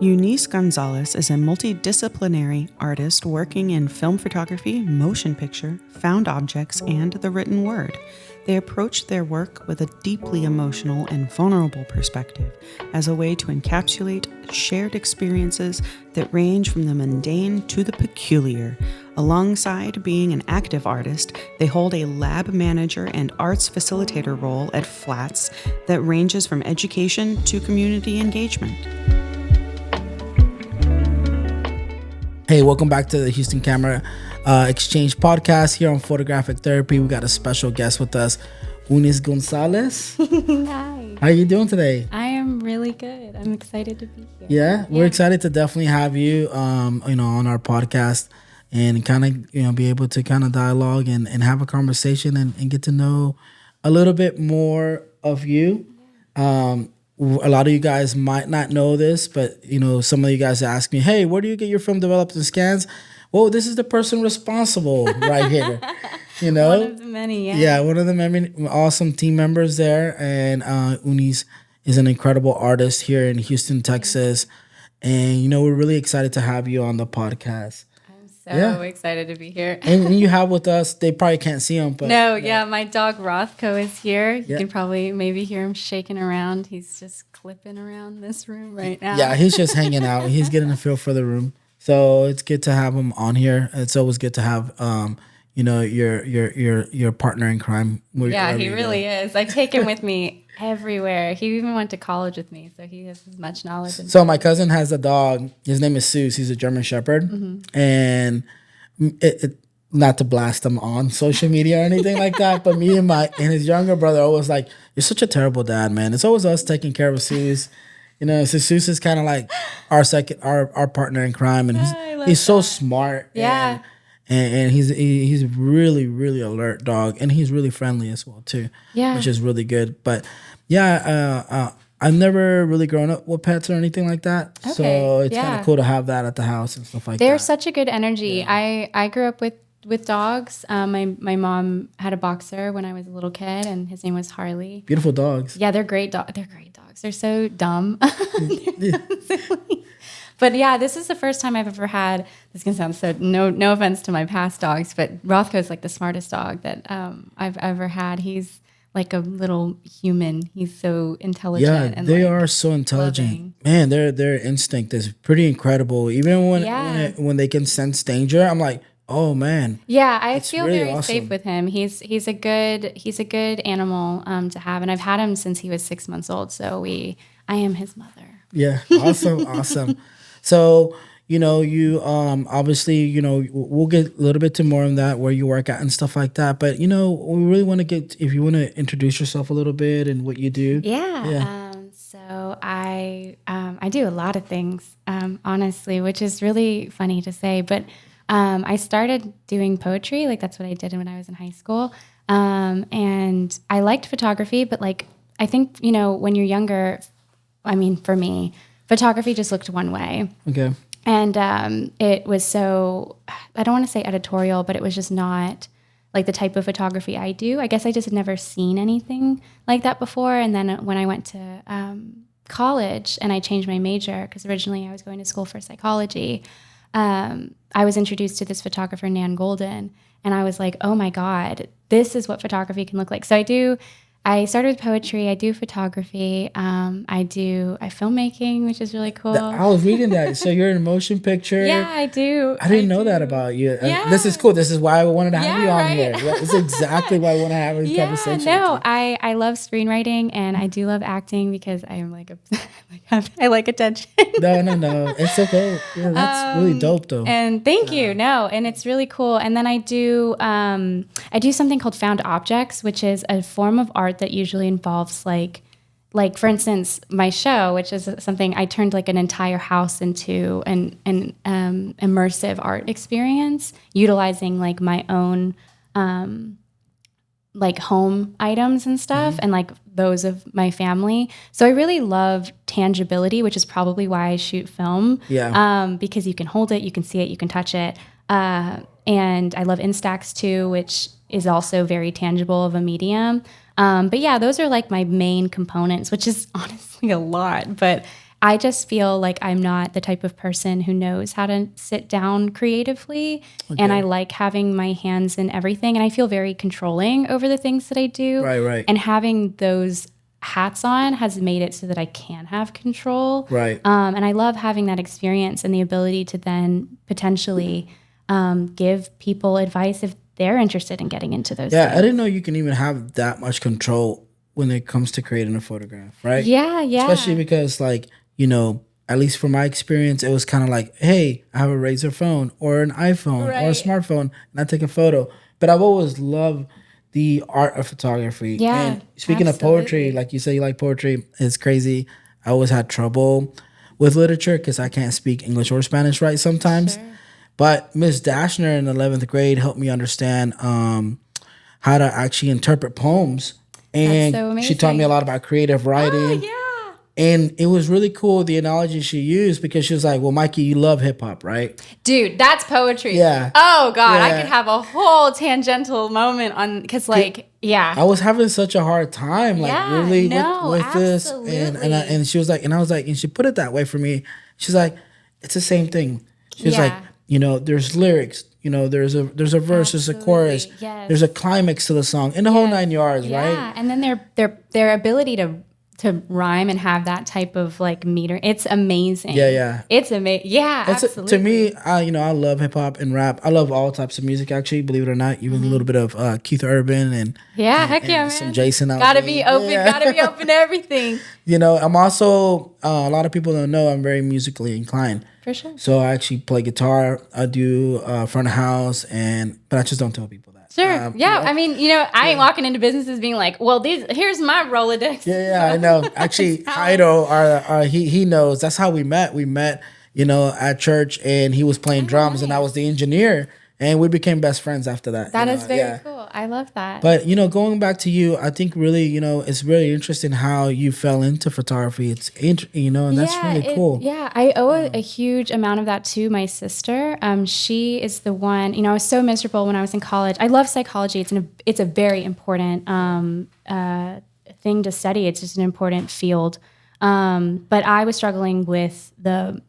Únies Gonzalez is a multi-disciplinary artist working in film photography, motion picture, found objects, and the written word. They approach their work with a deeply emotional and vulnerable perspective as a way to encapsulate shared experiences that range from the mundane to the peculiar. Alongside being an active artist, they hold a lab manager and arts facilitator role at Flats that ranges from education to community engagement. Hey, welcome back to the Houston Camera Exchange podcast here on Photographic Therapy. We got a special guest with us, Únies Gonzalez. Hi. How are you doing today? I am really good. I'm excited to be here. Yeah, we're excited to definitely have you, on our podcast and kind of, be able to kind of dialogue and have a conversation and get to know a little bit more of you. A lot of you guys might not know this, but, some of you guys ask me, hey, where do you get your film developed and scans? Well, this is the person responsible right here, One of the many, Yeah, one of the many awesome team members there. And Únies is an incredible artist here in Houston, Texas. And, we're really excited to have you on the podcast. So excited to be here. And you have with us, they probably can't see him, but my dog Rothko is here. You can probably maybe hear him shaking around. He's just clipping around this room right now. Yeah, he's just hanging out. He's getting a feel for the room. So it's good to have him on here. It's always good to have your partner in crime. Yeah, he really is. I take him with me everywhere. He even went to college with me, so he has as much knowledge. So my cousin has a dog. His name is Seuss. He's a German Shepherd, and it not to blast him on social media or anything like that, but me and his younger brother are always like, "You're such a terrible dad, man." It's always us taking care of Seuss. So Seuss is kind of like our partner in crime, and he's so smart. Yeah. And he's really, really alert dog, and he's really friendly as well too. Yeah, which is really good. But I've never really grown up with pets or anything like that, so it's kind of cool to have that at the house and stuff like that. They're such a good energy. Yeah. I grew up with dogs. My mom had a boxer when I was a little kid, and his name was Harley. Beautiful dogs. Yeah, they're great dogs. They're great dogs. They're so dumb. But yeah, this is the first time I've ever had. This can sound so no offense to my past dogs, but Rothko's like the smartest dog that I've ever had. He's like a little human. He's so intelligent. Yeah, and they are so intelligent. Loving. Man, their instinct is pretty incredible. Even when they can sense danger, I'm like, oh man. Yeah, I feel really very awesome. Safe with him. He's a good animal to have, and I've had him since he was 6 months old. So I am his mother. Yeah, awesome. So, you obviously, we'll get a little bit to more on that, where you work at and stuff like that. But, we really want to if you want to introduce yourself a little bit and what you do. Yeah. So I do a lot of things, honestly, which is really funny to say. But I started doing poetry. Like, that's what I did when I was in high school. And I liked photography, but I think, when you're younger, for me, photography just looked one way. Okay. And it was so, I don't want to say editorial, but it was just not like the type of photography I do. I guess I just had never seen anything like that before. And then when I went to college and I changed my major, because originally I was going to school for psychology, I was introduced to this photographer, Nan Golden, and I was like, oh my God, this is what photography can look like. So I started with poetry. I do photography. I filmmaking, which is really cool. I was reading that. So you're in a motion picture. Yeah, I do. I didn't know that about you. Yeah. This is cool. This is why I wanted to have you on here. This is exactly why I want to have this conversation. No, I love screenwriting, and I do love acting because I am I like attention. No. It's okay. Yeah, that's really dope though. And thank you. No, and it's really cool. And then I do something called found objects, which is a form of art that usually involves like for instance, my show, which is something I turned like an entire house into an immersive art experience, utilizing like my own like home items and stuff, and like those of my family. So I really love tangibility, which is probably why I shoot film. Yeah. Because you can hold it, you can see it, you can touch it. And I love Instax too, which is also very tangible of a medium. But yeah, those are like my main components, which is honestly a lot. But I just feel like I'm not the type of person who knows how to sit down creatively. Okay. And I like having my hands in everything. And I feel very controlling over the things that I do. Right. And having those hats on has made it so that I can have control. Right. And I love having that experience and the ability to then potentially give people advice if they're interested in getting into those things. I didn't know you can even have that much control when it comes to creating a photograph, right? Yeah. Especially because, like, you know, at least from my experience, it was kind of like, hey, I have a Razr phone or an iPhone or a smartphone, and I take a photo. But I've always loved the art of photography. Yeah, and speaking of poetry, like you say, you like poetry, it's crazy. I always had trouble with literature because I can't speak English or Spanish right sometimes. Sure. But Miss Dashner in 11th grade helped me understand how to actually interpret poems. And so she taught me a lot about creative writing. Oh, yeah. And it was really cool, the analogy she used, because she was like, well, Mikey, you love hip hop, right? Dude, that's poetry. Yeah. Oh, God. I could have a whole tangential moment on, because, like, I was having such a hard time, like, really with this. And she was like, and I was like, and she put it that way for me. She's like, it's the same thing. She was like, you know, there's lyrics, you know, there's a verse, there's a chorus, there's a climax to the song, and the whole 9 yards, right? Yeah, and then their ability to rhyme and have that type of like meter, it's amazing. Yeah. It's amazing. Yeah, absolutely. To me, I love hip hop and rap. I love all types of music, actually, believe it or not, even a little bit of Keith Urban and heck yeah, man. Some Jason. Gotta be open to everything. You know, I'm also, a lot of people don't know, I'm very musically inclined. For sure. So I actually play guitar. I do front of house, but I just don't tell people that. Sure. I mean, you know, I ain't walking into businesses being like, well, here's my Rolodex. Yeah, I know. Actually, Ido, he knows. That's how we met. We met, you know, at church, and he was playing drums, and I was the engineer. And we became best friends after that. That is very cool. I love that. But, you know, going back to you, I think really, you know, it's really interesting how you fell into photography. It's, you know, and that's really cool. Yeah, I owe a huge amount of that to my sister. She is the one, you know, I was so miserable when I was in college. I love psychology. It's a very important thing to study. It's just an important field. But I was struggling with the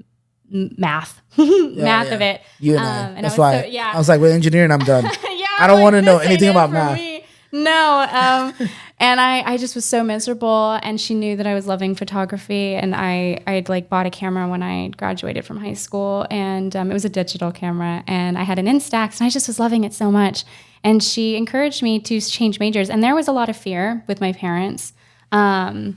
math of it. You and that's why I was like, with engineering, I'm done. I don't want to know anything about math. No. And I just was so miserable, and she knew that I was loving photography, and I'd like bought a camera when I graduated from high school, and it was a digital camera, and I had an Instax, and I just was loving it so much. And she encouraged me to change majors, and there was a lot of fear with my parents. My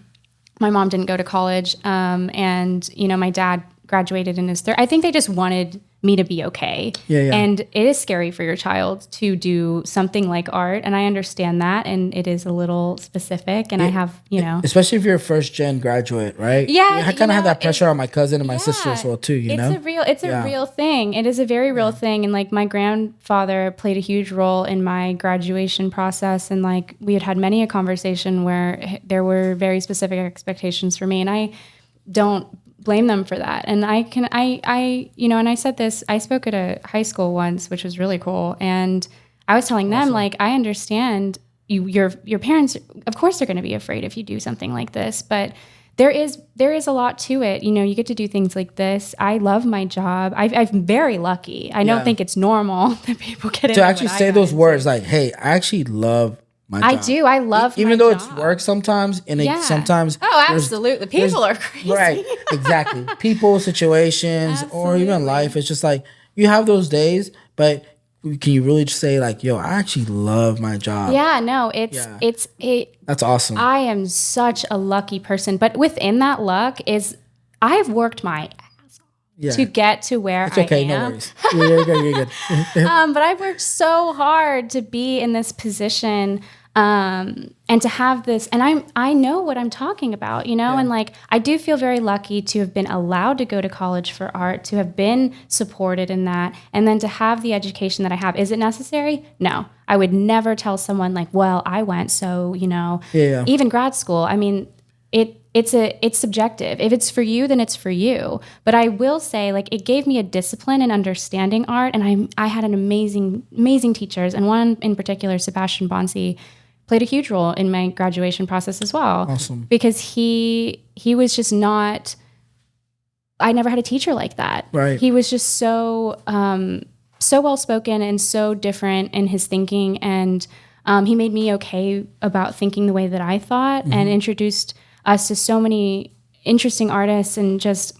mom didn't go to college, and you know, my dad graduated in his third. I think they just wanted me to be okay. Yeah. And it is scary for your child to do something like art, and I understand that, and it is a little specific, and I have, you know, especially if you're a first gen graduate, right? Yeah, I kind of have that pressure on my cousin and my sister as well too. You know, it's a real thing. It is a very real thing, and like my grandfather played a huge role in my graduation process, and like we had many a conversation where there were very specific expectations for me, and I don't blame them for that. And I you know, and I said this, I spoke at a high school once, which was really cool. And I was telling them, like, I understand your parents, of course they're going to be afraid if you do something like this, but there is a lot to it. You know, you get to do things like this. I love my job. I'm very lucky. I don't think it's normal that people get into to actually say those words like, hey, I actually love my job. I do. I love even though it's work sometimes, and sometimes absolutely, people are crazy. Right, exactly. People, situations, or even life. It's just like you have those days, but can you really just say like, yo, I actually love my job? Yeah, no, that's awesome. I am such a lucky person, but within that luck is I've worked my to get to where it's okay, I am. No worries. You're good. But I've worked so hard to be in this position, and to have this, and I know what I'm talking about, you know, and like I do feel very lucky to have been allowed to go to college for art, to have been supported in that, and then to have the education that I have. Is it necessary? No. I would never tell someone like, well, I went, so, you know, even grad school. I mean, it's subjective. If it's for you, then it's for you. But I will say, like, it gave me a discipline in understanding art, and I had an amazing teachers, and one in particular, Sebastian Bonsi, played a huge role in my graduation process as well. Awesome. Because he was just not I never had a teacher like that. Right. He was just so well spoken and so different in his thinking, and he made me okay about thinking the way that I thought, and introduced us to so many interesting artists, and just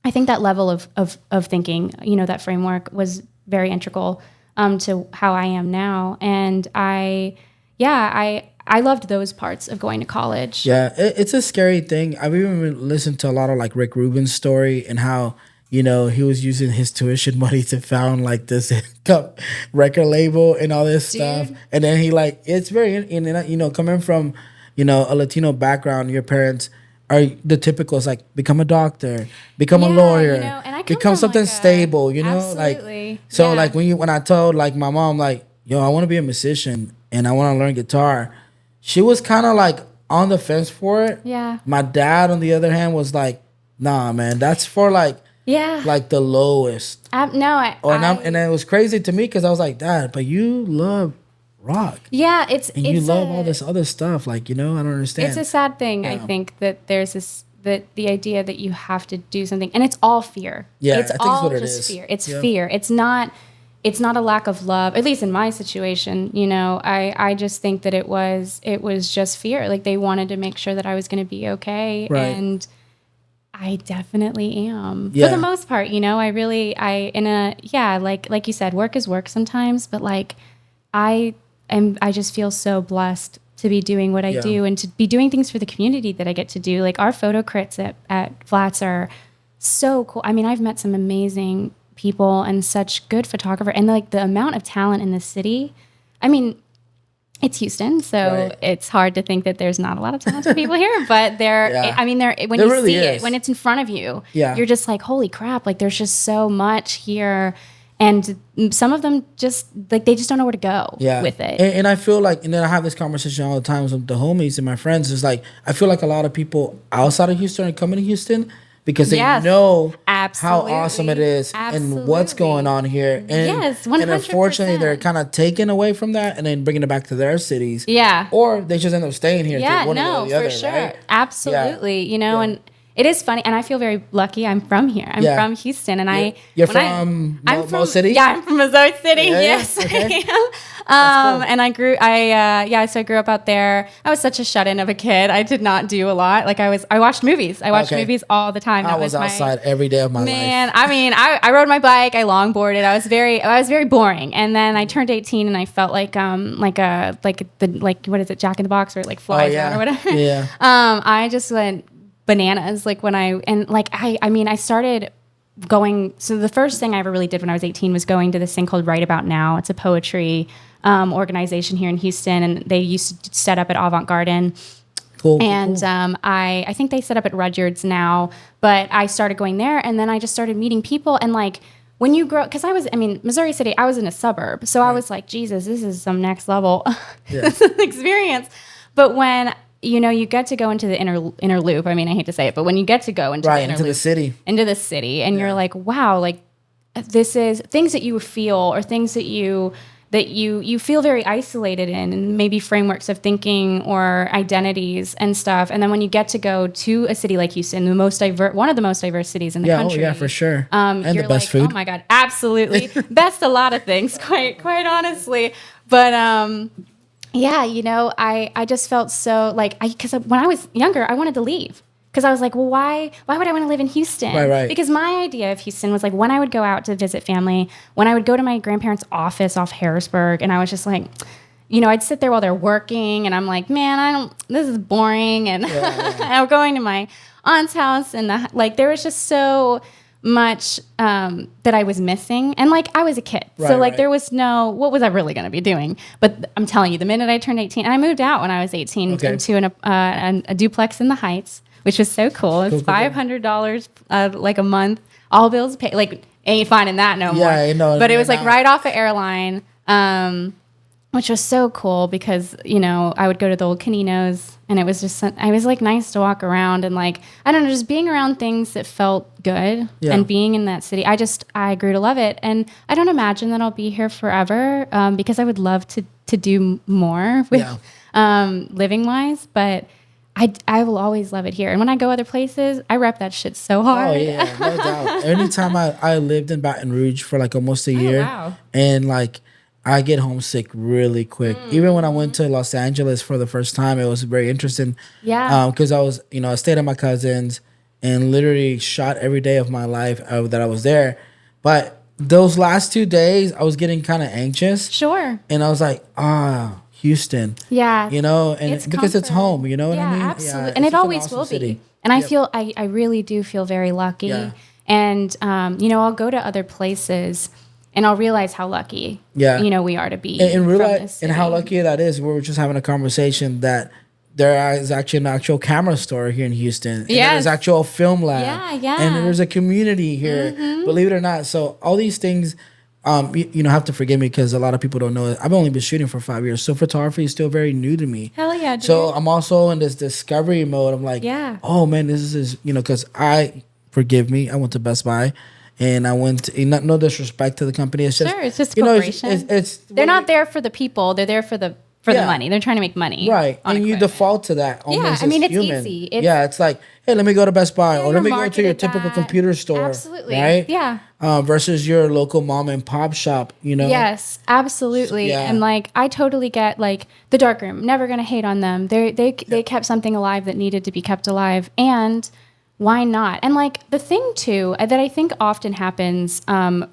I think that level of thinking, that framework was very integral to how I am now, and I loved those parts of going to college. Yeah, it's a scary thing. I've even listened to a lot of like Rick Rubin's story and how, he was using his tuition money to found like this record label and all this stuff. And then he it's very, coming from, a Latino background, your parents are the typical, it's like become a doctor, become a lawyer, and I come become from something stable, absolutely. When I told like my mom, like, yo, I want to be a musician and I want to learn guitar, she was kind of like on the fence for it. Yeah. My dad, on the other hand, was like, nah, man, that's for like the lowest. And it was crazy to me because I was like, Dad, but you love rock. Yeah, you love all this other stuff. Like, I don't understand. It's a sad thing, I think, that there's that the idea that you have to do something, and it's all fear. Yeah, it's I think all it's what it just is. fear. It's fear. It's not a lack of love, at least in my situation. I just think that it was just fear. Like, they wanted to make sure that I was going to be okay. Right. And I definitely am. Yeah. For the most part, like you said, work is work sometimes, but like I just feel so blessed to be doing what I do, and to be doing things for the community that I get to do. Like, our photo crits at Flats are so cool. I mean, I've met some amazing people and such good photographer, and like the amount of talent in this city. I mean, it's Houston, so it's hard to think that there's not a lot of talented people here, but when you really see it, when it's in front of you, you're just like, holy crap, like there's just so much here. And some of them just like, they just don't know where to go with it. And I feel like, and then I have this conversation all the time with the homies and my friends, is like, I feel like a lot of people outside of Houston are coming to Houston because they know how awesome it is and what's going on here. And, 100%. And unfortunately, they're kind of taken away from that and then bringing it back to their cities. Yeah. Or they just end up staying here. Yeah, one or the other, for sure. Right? Absolutely. And it is funny, and I feel very lucky. I'm from here. I'm from Houston, and You're from Mo City? Yeah, I'm from Missouri City. Yeah, yes, okay. I am. And so I grew up out there. I was such a shut-in of a kid. I did not do a lot. Like, I watched movies. I watched movies all the time. I was outside every day of my life. Man, I mean, I rode my bike. I longboarded. I was very boring. And then I turned 18, and I felt like what is it, Jack in the Box, where it like flies around or whatever. Yeah. I just went bananas. Like, I started going. So the first thing I ever really did when I was 18 was going to this thing called Right About Now. It's a poetry organization here in Houston, and they used to set up at Avant Garden. Cool. I think they set up at Rudyard's now, but I started going there, and then I just started meeting people. And like, when you grow, because Missouri City, I was in a suburb, so I was like, Jesus, this is some next level experience. But when you get to go into the inner loop. I mean, I hate to say it, but when you get to go into the inner loop, into the city, and you're like, wow, like this is things that you feel, or things that you feel very isolated in, and maybe frameworks of thinking or identities and stuff. And then when you get to go to a city like Houston, one of the most diverse cities in the country. Oh yeah, for sure. And the best food. Oh my God, absolutely. Best a lot of things, quite honestly. But I just felt so like, because when I was younger, I wanted to leave. Because I was like, well, why would I want to live in Houston? Right. Because my idea of Houston was like, when I would go out to visit family, when I would go to my grandparents' office off Harrisburg, and I was just like, I'd sit there while they're working, and I'm like, man, this is boring. And I'm going to my aunt's house, and there was just so much that I was missing, and like I was a kid, so there was what was I really going to be doing? But I'm telling you, the minute I turned 18, and I moved out when I was 18 into a duplex in the Heights, which was so cool. It's $500 like a month, all bills paid. Like, ain't finding that no more. I know. But it was like right off the airline, which was so cool because I would go to the old Caninos, and it was just like nice to walk around, and like, I don't know, just being around things that felt good, and being in that city, I grew to love it. And I don't imagine that I'll be here forever, because I would love to do more with living wise, but I will always love it here. And when I go other places, I rep that shit so hard. Oh yeah, no doubt. Anytime I lived in Baton Rouge for like almost a year, wow. and like I get homesick really quick. Even when I went to Los Angeles for the first time, it was very interesting. Yeah. Because I stayed at my cousin's and literally shot every day of my life that I was there. But those last 2 days, I was getting kind of anxious. Sure. And I was like, Houston. Yeah. You know, and It's because it's comfort. home, you know what I mean? Absolutely. Yeah, And it's it such an always awesome will city. be. And I feel, I really do feel very lucky. Yeah. And, I'll go to other places and I'll realize how lucky, we are to be And from realize this and how city. lucky that is. We were just having a conversation that there is actually an actual camera store here in Houston. And Yes. there's actual film lab. Yeah, yeah. And there's a community here, believe it or not. So all these things, have to forgive me because a lot of people don't know it. I've only been shooting for 5 years, so photography is still very new to me. Hell yeah, dude. So I'm also in this discovery mode. I'm like, Yeah. oh man, this is because forgive me, I went to Best Buy. And I went to, no disrespect to the company. It's just, Sure, it's just a corporation. They're not there for the people. They're there for the money. They're trying to make money. Right. on And you equipment. default to that. Almost I mean, as it's human. easy. It's like, hey, let me go to Best Buy or let you're me go to your marketed typical that. computer store. Absolutely. Right? Yeah. Versus your local mom and pop shop, Yes, absolutely. Yeah. And like I totally get like the darkroom. Never gonna hate on them. They kept something alive that needed to be kept alive, and why not? And like the thing too that I think often happens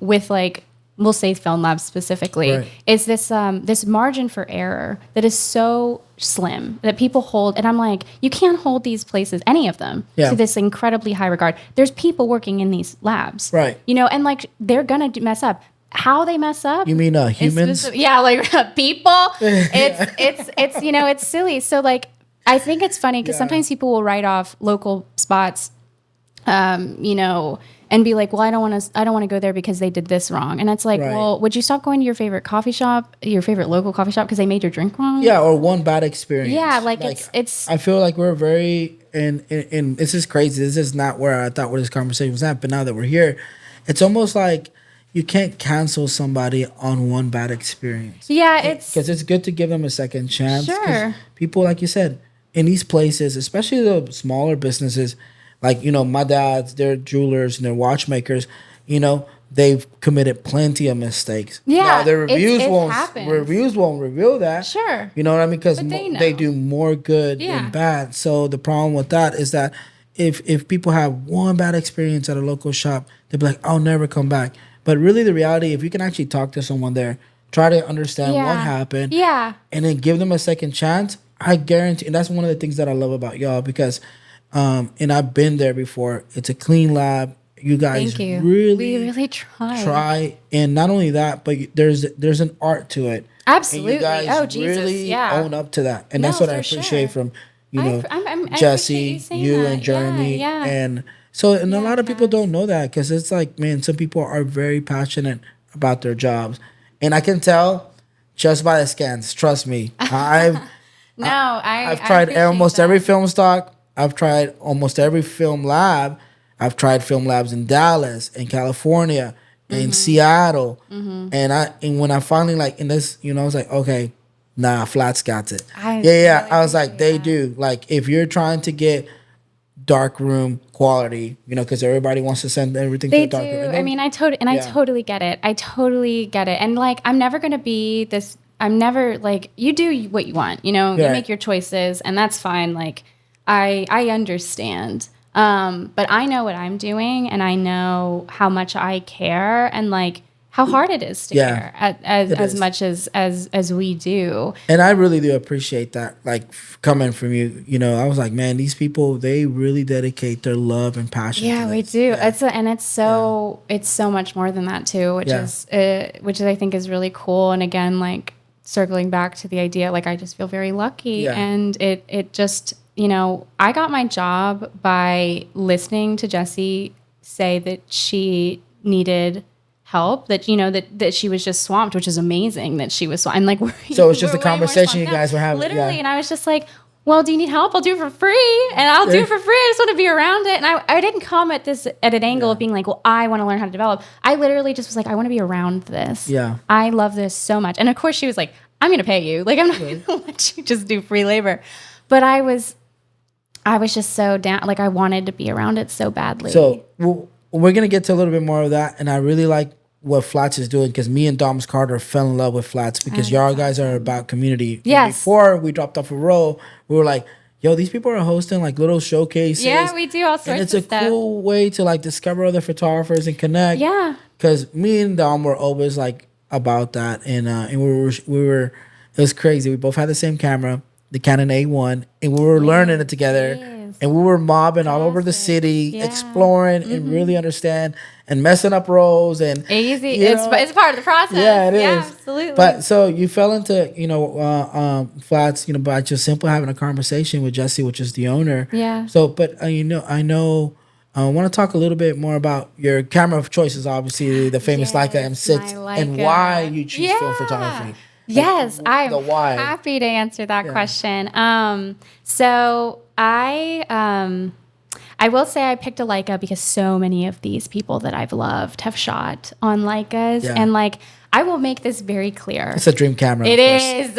with like we'll say film labs specifically Right. is this this margin for error that is so slim that people hold, and I'm like, you can't hold these places, any of them, Yeah. to this incredibly high regard. There's people working in these labs, Right. and like they're gonna mess up. How they mess up? You mean is humans? yeah, like people. It's it's silly. So like I think it's funny because Yeah. sometimes people will write off local spots, and be like, well, I don't want to go there because they did this wrong. And it's like, Right. well, would you stop going to your favorite coffee shop, your favorite local coffee shop, because they made your drink wrong? Yeah, or one bad experience. Yeah, like it's I feel like we're very and this is crazy. This is not where I thought where this conversation was at, but now that we're here, it's almost like you can't cancel somebody on one bad experience. yeah, it's Because it's good to give them a second chance. 'Cause Sure. people, like you said, in these places, especially the smaller businesses, like, my dad's, they're jewelers and they're watchmakers, they've committed plenty of mistakes. Yeah, Now, their it happens. reviews won't reveal that. Sure. You know what I mean? Because But they know. they do more good Yeah. than bad. So the problem with that is that if people have one bad experience at a local shop, they'll be like, I'll never come back. But really the reality, if you can actually talk to someone there, try to understand what happened, Yeah. and then give them a second chance, I guarantee, and that's one of the things that I love about y'all, because and I've been there before. It's a clean lab. You guys Thank you. really We really try. try, and not only that, but there's an art to it. Absolutely. And you guys Oh, Jesus, really yeah. own up to that, and No, that's what I for appreciate sure. from I appreciate Jesse, you saying you that. and Jeremy, Yeah, yeah. and so and a lot of people guys. don't know that, because it's like, man, some people are very passionate about their jobs, and I can tell just by the scans. Trust me, I've I've tried almost every film stock. I've tried almost every film lab. I've tried film labs in Dallas, in California, in Seattle, and when I finally like in this, I was like, okay, nah, Flats got it. I Yeah. really I was like, they appreciate do. Like, if you're trying to get dark room quality, because everybody wants to send everything They to the dark room. do. And I mean, I totally get it. I totally get it. And like, I'm never gonna be this. I'm never like, you do what you want. You Right. make your choices, and that's fine. Like, I understand. But I know what I'm doing, and I know how much I care, and like how hard it is to Yeah, care as is. much as we do. And I really do appreciate that, like, coming from you. I was like, man, these people, they really dedicate their love and passion. Yeah, to we this. do. Yeah. It's so much more than that too, which Yeah. is I think is really cool. And again, like circling back to the idea, like I just feel very lucky, Yeah. and it just I got my job by listening to Jessie say that she needed help, that that she was just swamped, which is amazing that she was swamped. And like, So it's just we're a way more conversation swamped you now. guys were having, literally, yeah. and I was just like, well, do you need help? I'll do it for free, and I'll do it for free. I just want to be around it. And I didn't come at an angle of being like, well, I want to learn how to develop. I literally just was like, I want to be around this. Yeah. I love this so much. And of course she was like, I'm going to pay you. Like, I'm not going to let you just do free labor. But I was I was just so down. Like, I wanted to be around it so badly. So we're going to get to a little bit more of that. And I really like what Flats is doing, because me and Doms Carter fell in love with Flats, because y'all guys are about community. Yes. Before we dropped off a roll, we were like, yo, these people are hosting like little showcases. Yeah, we do all sorts of stuff. And it's a cool way to like discover other photographers and connect. Yeah. Because me and Dom were always like about that. And we were, it was crazy. We both had the same camera, the Canon A1, and we were learning it together. Yes. And we were mobbing all over the city, exploring and really understand and messing up roles and easy. It's part of the process. Yeah, it is. Absolutely. But so you fell into Flats, by just simply having a conversation with Jesse, which is the owner. Yeah. So, but I want to talk a little bit more about your camera of choices. Obviously, the famous Leica M6, and why you choose film photography. Yes, I'm why. happy to answer that question. So I will say I picked a Leica because so many of these people that I've loved have shot on Leicas, and like, I will make this very clear. It's a dream camera. It is.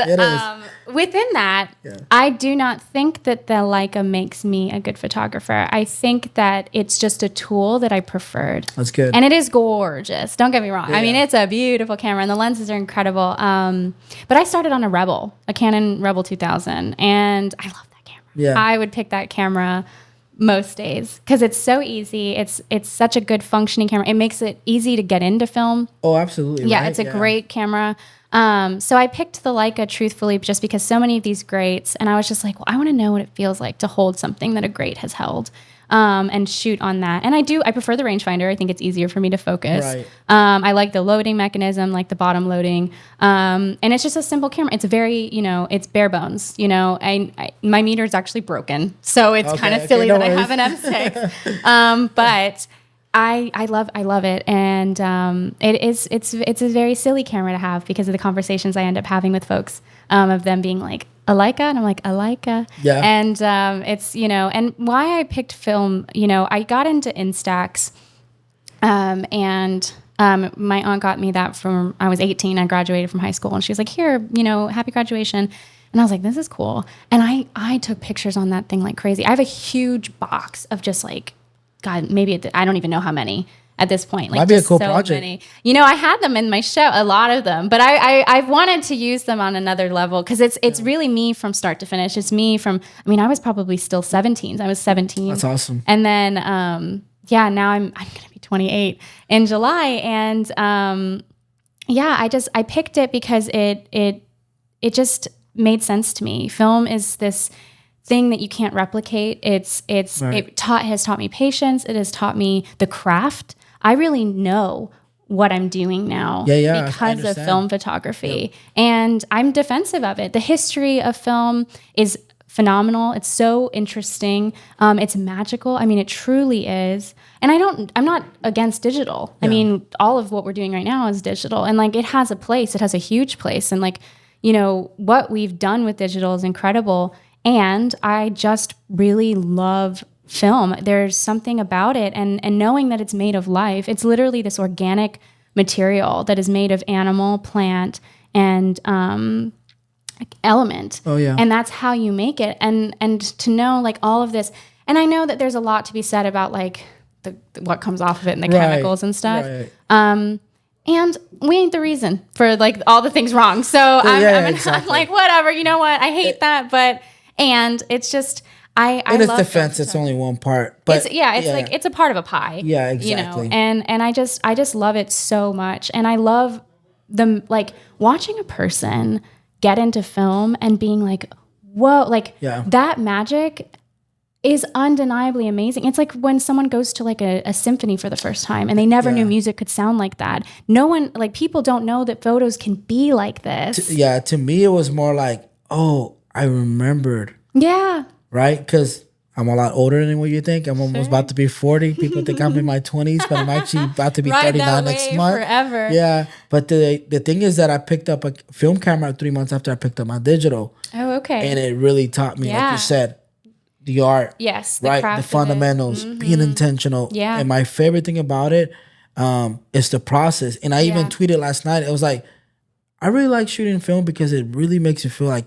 Within that, I do not think that the Leica makes me a good photographer. I think that it's just a tool that I preferred. That's good. And it is gorgeous. Don't get me wrong. I mean, it's a beautiful camera, and the lenses are incredible. But I started on a Canon Rebel 2000, and I love that camera. Yeah. I would pick that camera most days because it's so easy. It's such a good functioning camera. It makes it easy to get into film. Oh, absolutely. Yeah, right? it's a great camera. So I picked the Leica truthfully just because so many of these greats, and I was just like, well, I want to know what it feels like to hold something that a great has held, and shoot on that. And I prefer the rangefinder. I think it's easier for me to focus. Right. I like the loading mechanism, like the bottom loading. And it's just a simple camera. It's very, it's bare bones. My meter is actually broken, so it's kind of silly that I have an M6. But I love it, and it's a very silly camera to have because of the conversations I end up having with folks, of them being like, a Leica, and I'm like, a Leica. Yeah. And it's, and why I picked film, I got into Instax, and my aunt got me that from, I was 18, I graduated from high school, and she was like, here, happy graduation. And I was like, this is cool. And I took pictures on that thing like crazy. I have a huge box of just like, God, maybe I don't even know how many at this point. Like, might be a cool project. Many. I had them in my show, a lot of them, but I've wanted to use them on another level because it's really me from start to finish. It's me from, I was probably still 17. I was 17. That's awesome. And then, now I'm going to be 28 in July. And I picked it because it just made sense to me. Film is this thing that you can't replicate. It has taught me patience. It has taught me the craft. I really know what I'm doing now because of film photography. Yep. And I'm defensive of it. The history of film is phenomenal. It's so interesting. It's magical. It truly is. And I'm not against digital. Yeah. All of what we're doing right now is digital, and like, it has a place. It has a huge place. And like, what we've done with digital is incredible. And I just really love film. There's something about it, and knowing that it's made of life. It's literally this organic material that is made of animal, plant, and element. Oh yeah. And that's how you make it. And to know like all of this. And I know that there's a lot to be said about like what comes off of it and the chemicals and stuff. Right. And we ain't the reason for like all the things wrong. So I'm like, whatever, you know what? I hate that, but it's just I in its love defense, it's only one part. But like it's a part of a pie. Yeah, exactly. And I just love it so much. And I love like watching a person get into film and being like, whoa, like that magic is undeniably amazing. It's like when someone goes to like a symphony for the first time and they never knew music could sound like that. No one, like, people don't know that photos can be like this. To me, it was more like, oh, I remembered. Yeah. Right? Because I'm a lot older than what you think. I'm almost about to be 40. People think I'm in my 20s, but I'm actually about to be 39 next month. Forever. Yeah. But the thing is that I picked up a film camera 3 months after I picked up my digital. Oh, okay. And it really taught me, like you said, the art. Yes. The fundamentals, being intentional. Yeah. And my favorite thing about it is the process. And I even tweeted last night. It was like, I really like shooting film because it really makes you feel like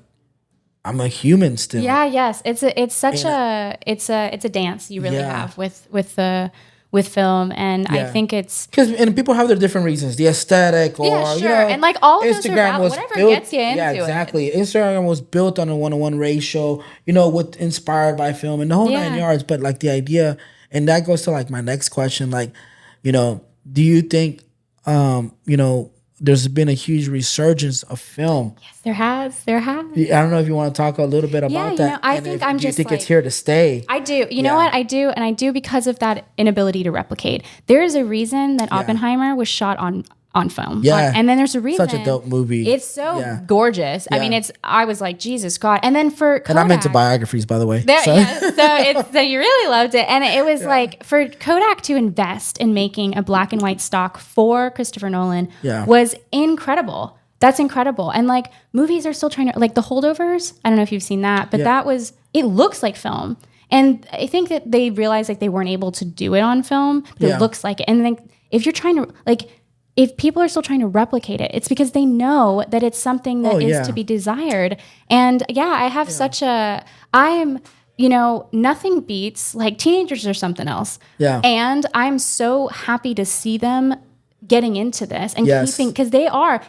I'm a human still. Yeah, yes. It's a dance you really have with film, and I think it's because people have their different reasons, the aesthetic, or and like all of those are Instagram was whatever built, gets you into exactly. it. Instagram was built on a 1-to-1 ratio, with inspired by film and the whole 9 yards. But like the idea, and that goes to like my next question, like, do you think, there's been a huge resurgence of film? Yes, there has. I don't know if you want to talk a little bit about that. I think do you think it's here to stay? I do. You know what? I do. And I do because of that inability to replicate. There is a reason that Oppenheimer was shot on film. Yeah. And then there's a reason. Such a dope movie. It's so gorgeous. I mean, I was like, Jesus God. And then for Kodak. And I'm into biographies, by the way. So you really loved it. And it was like, for Kodak to invest in making a black and white stock for Christopher Nolan was incredible. That's incredible. And like, movies are still trying to, like The Holdovers, I don't know if you've seen that, but it looks like film. And I think that they realized like they weren't able to do it on film, but it looks like it. And then if you're trying to, like, if people are still trying to replicate it, it's because they know that it's something that is to be desired. And I have nothing beats, like, teenagers are something else. Yeah. And I'm so happy to see them getting into this and keeping, because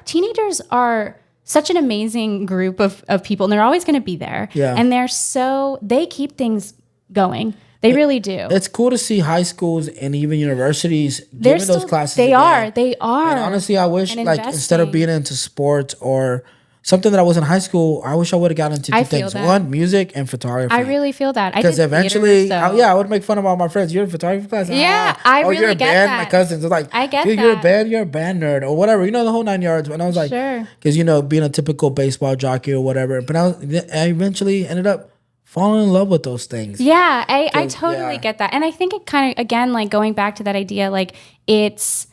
teenagers are such an amazing group of people, and they're always going to be there. Yeah. And they keep things going. They really do. It's cool to see high schools and even universities giving those classes. They are. And honestly, I wish, like, instead of being into sports or something that I was in high school, I wish I would have gotten into two things. One, music, and photography. I really feel that. Because eventually, I would make fun of all my friends. You're in photography class? Yeah, I really you're a get band? that. My cousins are like, I get dude, that. you're a band nerd or whatever. The whole 9 yards. And I was like, sure. Because, being a typical baseball jockey or whatever. But I eventually ended up falling in love with those things. Yeah, I totally get that. And I think it kind of, again, like, going back to that idea, like, it's,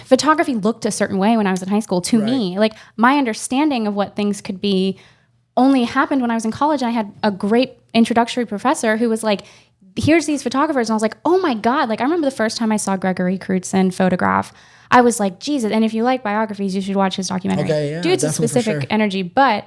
photography looked a certain way when I was in high school to me. Like, my understanding of what things could be only happened when I was in college. And I had a great introductory professor who was like, here's these photographers. And I was like, oh my God. Like, I remember the first time I saw Gregory Crutzen photograph, I was like, Jesus. And if you like biographies, you should watch his documentary. Okay, yeah, dude's a specific energy, but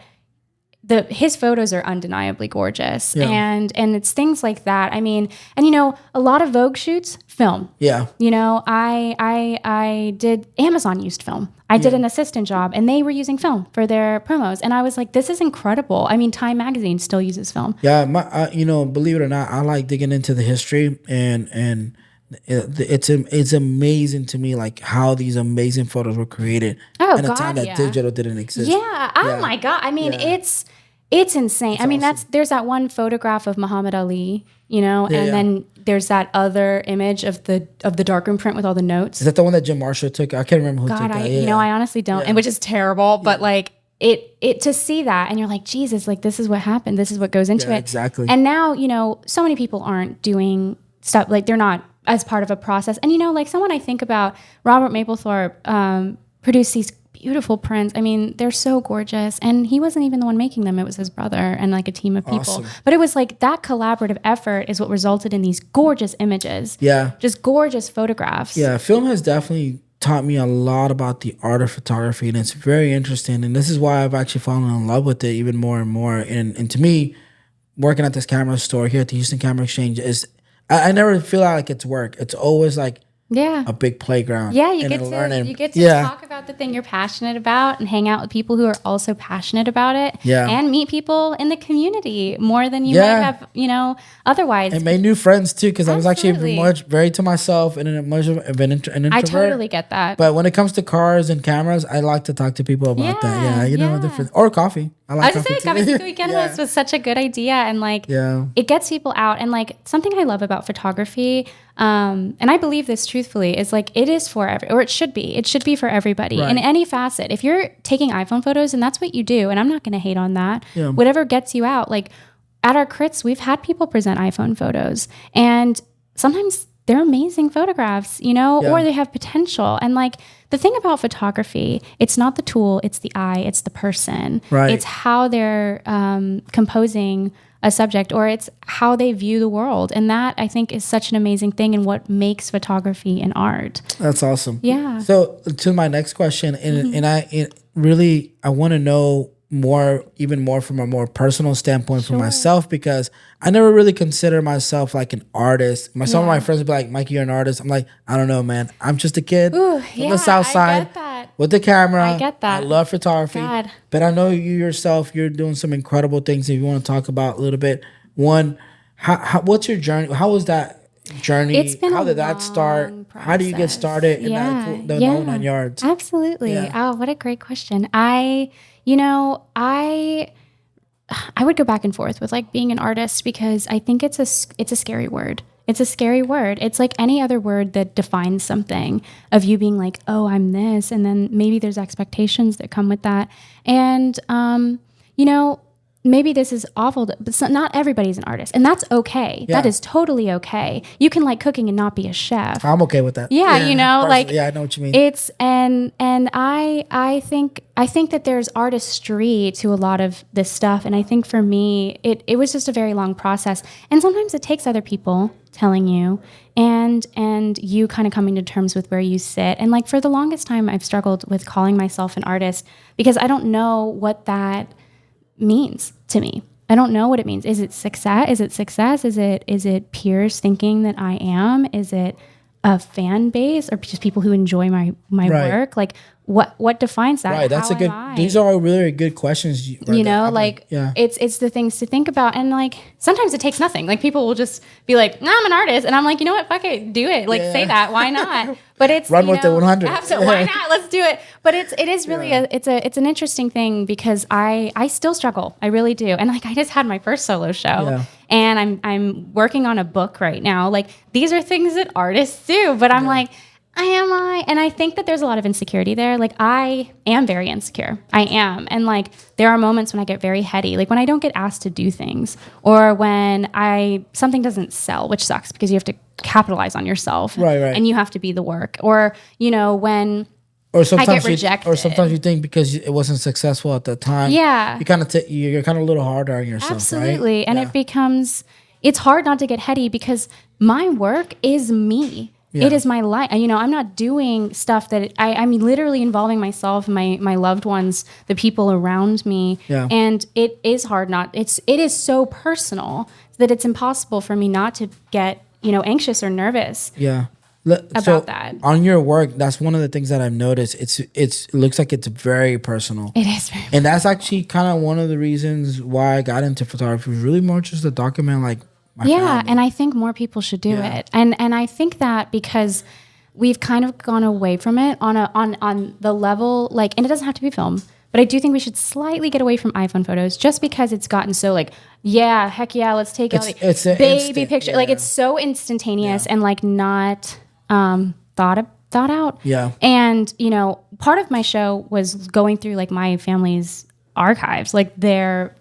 his photos are undeniably gorgeous. Yeah. And it's things like that. I mean, and a lot of Vogue shoots, film. Yeah. I did, Amazon used film. I did an assistant job, and they were using film for their promos. And I was like, this is incredible. I mean, Time Magazine still uses film. Yeah. Believe it or not, I like digging into the history, and it's amazing to me, like, how these amazing photos were created in a time that digital didn't exist. Yeah. Oh my God. I mean, it's insane. I mean, awesome. There's that one photograph of Muhammad Ali, then there's that other image of the darkroom print with all the notes. Is that the one that Jim Marshall took? I can't remember who took that. I honestly don't, and which is terrible, but like, it to see that, and you're like, Jesus, like, this is what happened. This is what goes into it. Exactly. And now, so many people aren't doing stuff, like, they're not as part of a process. And, like, someone I think about, Robert Mapplethorpe, produced these beautiful prints. I mean, they're so gorgeous. And he wasn't even the one making them. It was his brother and, like, a team of people. Awesome. But it was like that collaborative effort is what resulted in these gorgeous images. Yeah. Just gorgeous photographs. Yeah. Film has definitely taught me a lot about the art of photography, and it's very interesting. And this is why I've actually fallen in love with it even more and more. And to me, working at this camera store here at the Houston Camera Exchange I never feel like it's work. It's always like a big playground. Yeah, you get to talk about the thing you're passionate about and hang out with people who are also passionate about it. Yeah. And meet people in the community more than you might have, otherwise. And made new friends too, because I was actually very to myself and much of an introvert. I totally get that. But when it comes to cars and cameras, I like to talk to people about that. Yeah, different, or coffee. I like coffee too. Was such a good idea, and like, it gets people out. And like, something I love about photography, and I believe this truthfully, is like, it is for it should be for everybody in any facet. If you're taking iPhone photos and that's what you do, and I'm not going to hate on that, whatever gets you out. Like, at our crits, we've had people present iPhone photos, and sometimes they're amazing photographs, or they have potential. And like, the thing about photography, it's not the tool, it's the eye, it's the person. Right. It's how they're composing a subject, or it's how they view the world. And that, I think, is such an amazing thing and what makes photography an art. That's awesome. Yeah. So to my next question, and I want to know even more from a more personal standpoint for myself, because I never really consider myself like an artist. Some of my friends would be like, Mikey, you're an artist. I'm like, I don't know, man. I'm just a kid from the South Side. I get that. With the camera. I get that. I love photography. God. But I know you yourself, you're doing some incredible things. If you want to talk about a little bit, one, what's your journey? How was that journey? It's been How a did that start? long How do you get process. started in the whole 9 yards? Absolutely. Yeah. Oh, what a great question. I would go back and forth with like being an artist, because I think it's a scary word. It's a scary word. It's like any other word that defines something, of you being like, oh, I'm this. And then maybe there's expectations that come with that. And, maybe this is awful, but not everybody's an artist, and that's okay. Yeah. That is totally okay. You can like cooking and not be a chef. I'm okay with that. Yeah, I know what you mean. It's and I think that there's artistry to a lot of this stuff, and I think for me it was just a very long process, and sometimes it takes other people telling you and you kind of coming to terms with where you sit. And like for the longest time I've struggled with calling myself an artist, because I don't know what that means to me. I don't know what it means. Is it success? Is it peers thinking that I am? Is it a fan base, or just people who enjoy my Right. work? Like what defines that? Right. That's How a good. am I? These are really good questions. It's the things to think about. And like sometimes it takes nothing. Like people will just be like, "No, I'm an artist," and I'm like, you know what? Fuck it, do it. Like say that. Why not? But it's Run with the 100. Absolutely. Why not? Let's do it. But it is really it's an interesting thing, because I still struggle. I really do. And like I just had my first solo show, and I'm working on a book right now. Like these are things that artists do, but I'm like, and I think that there's a lot of insecurity there. Like I am very insecure. I am. And like there are moments when I get very heady, like when I don't get asked to do things, or when something doesn't sell, which sucks, because you have to capitalize on yourself. Right. And you have to be the work. Or, when or sometimes I get rejected. sometimes you think because it wasn't successful at the time. Yeah. You kind of you're kind of a little harder on yourself. Absolutely. Right? And it's hard not to get heady, because my work is me. Yeah. It is my life. I'm not doing stuff that I'm literally involving myself and my loved ones, the people around me. Yeah. And it is hard it is so personal that it's impossible for me not to get, anxious or nervous. Yeah. About that. On your work, that's one of the things that I've noticed. It looks like it's very personal. It is very And that's actually kind of one of the reasons why I got into photography, was really more just to document like my family. And I think more people should do it. And I think that because we've kind of gone away from it on the level, like, and it doesn't have to be film, but I do think we should slightly get away from iPhone photos, just because it's gotten so like, let's take out It's baby instant, picture. yeah. Like it's so instantaneous and like not thought out. Yeah. And, part of my show was going through like my family's archives, like there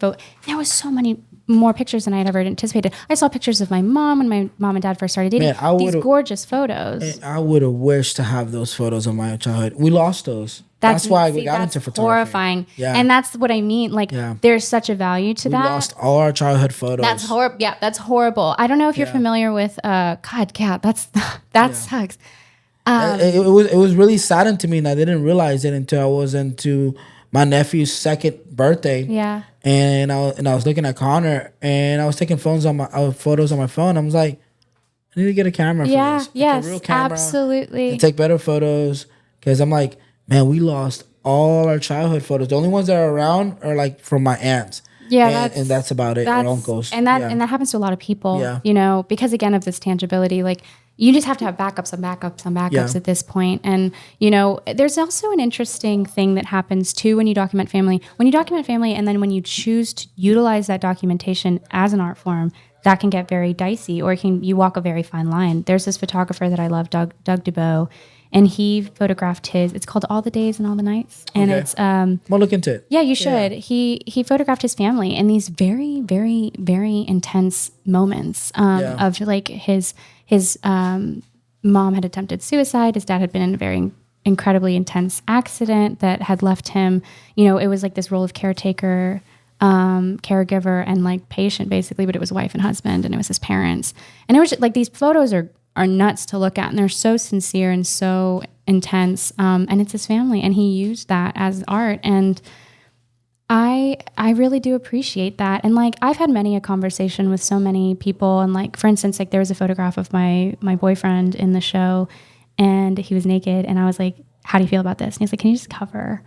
was so many more pictures than I had ever anticipated. I saw pictures of my mom when my mom and dad first started dating. Man, these gorgeous photos. I would have wished to have those photos of my childhood. We lost those. That's why we got into photography. Horrifying. Yeah. And that's what I mean. Like there's such a value to we that. lost all our childhood photos. That's horrible. Yeah, that's horrible. I don't know if you're familiar with that sucks. It was really saddened to me, and I didn't realize it until I was into my nephew's second birthday. Yeah. And I was looking at Connor, and I was taking photos on my phone. I was like, I need to get a camera for this. Yes, a real camera, absolutely. and take better photos, because I'm like, man, we lost all our childhood photos. The only ones that are around are like from my aunts. Yeah, and that's about it. Or uncles. And that happens to a lot of people. Yeah. Because again of this tangibility, like you just have to have backups on backups on backups at this point. And there's also an interesting thing that happens too when you document family. When you document family, and then when you choose to utilize that documentation as an art form, that can get very dicey, or you walk a very fine line. There's this photographer that I love, Doug Dubois. And he photographed it's called All the Days and All the Nights. And it's we'll look into it. Yeah, you should. Yeah. He photographed his family in these very, very, very intense moments of like his mom had attempted suicide. His dad had been in a very incredibly intense accident that had left him, it was like this role of caretaker caregiver and like patient basically, but it was wife and husband and it was his parents. And it was just, like these photos are nuts to look at, and they're so sincere and so intense. And it's his family, and he used that as art. And I really do appreciate that. And like, I've had many a conversation with so many people. And like, for instance, like there was a photograph of my boyfriend in the show, and he was naked. And I was like, how do you feel about this? And he's like, can you just cover,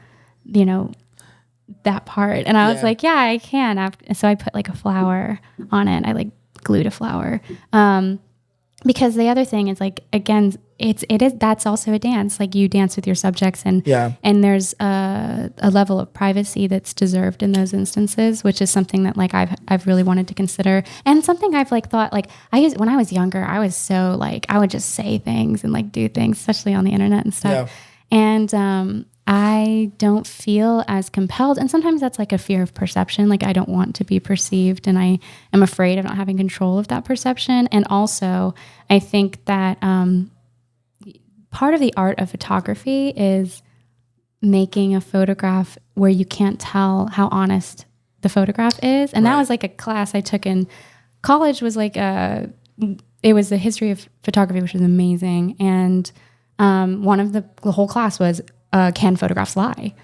that part? And I was like, yeah, I can. So I put like a flower on it. I like glued a flower. Because the other thing is like, again, that's also a dance. Like you dance with your subjects, and there's a level of privacy that's deserved in those instances, which is something that like I've really wanted to consider, and something I've like thought like when I was younger, I was so like I would just say things and like do things, especially on the internet and stuff, and I don't feel as compelled, and sometimes that's like a fear of perception. Like I don't want to be perceived, and I am afraid of not having control of that perception. And also, I think that part of the art of photography is making a photograph where you can't tell how honest the photograph is. And that was like a class I took in college. Was like it was the history of photography, which was amazing. And one of the whole class was. Can photographs lie?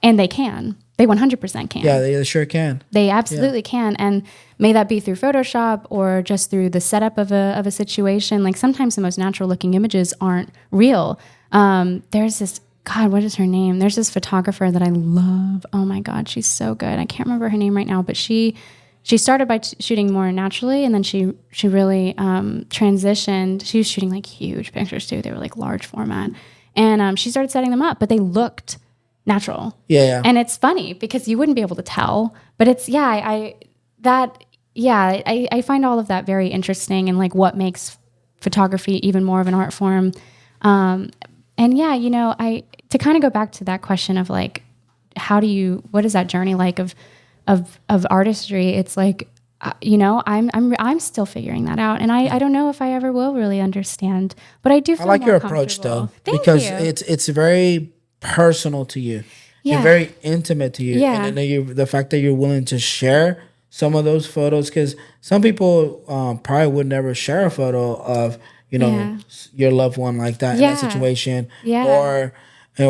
And they can. They 100% can. Yeah, they sure can. They absolutely can. And may that be through Photoshop or just through the setup of a situation. Like sometimes the most natural looking images aren't real. There's this, God, what is her name? There's this photographer that I love. Oh my God, she's so good. I can't remember her name right now, but she started by shooting more naturally, and then she really transitioned. She was shooting like huge pictures too. They were like large format. And she started setting them up, but they looked natural. Yeah. And it's funny because you wouldn't be able to tell, but it's, I find all of that very interesting, and like what makes photography even more of an art form. To kind of go back to that question of like, what is that journey like of artistry? It's like, I'm still figuring that out, and I don't know if I ever will really understand. But I do feel I like more your approach though, because it's very personal to you, and very intimate to you, and then the fact that you're willing to share some of those photos, because some people probably would never share a photo of your loved one like that in that situation, or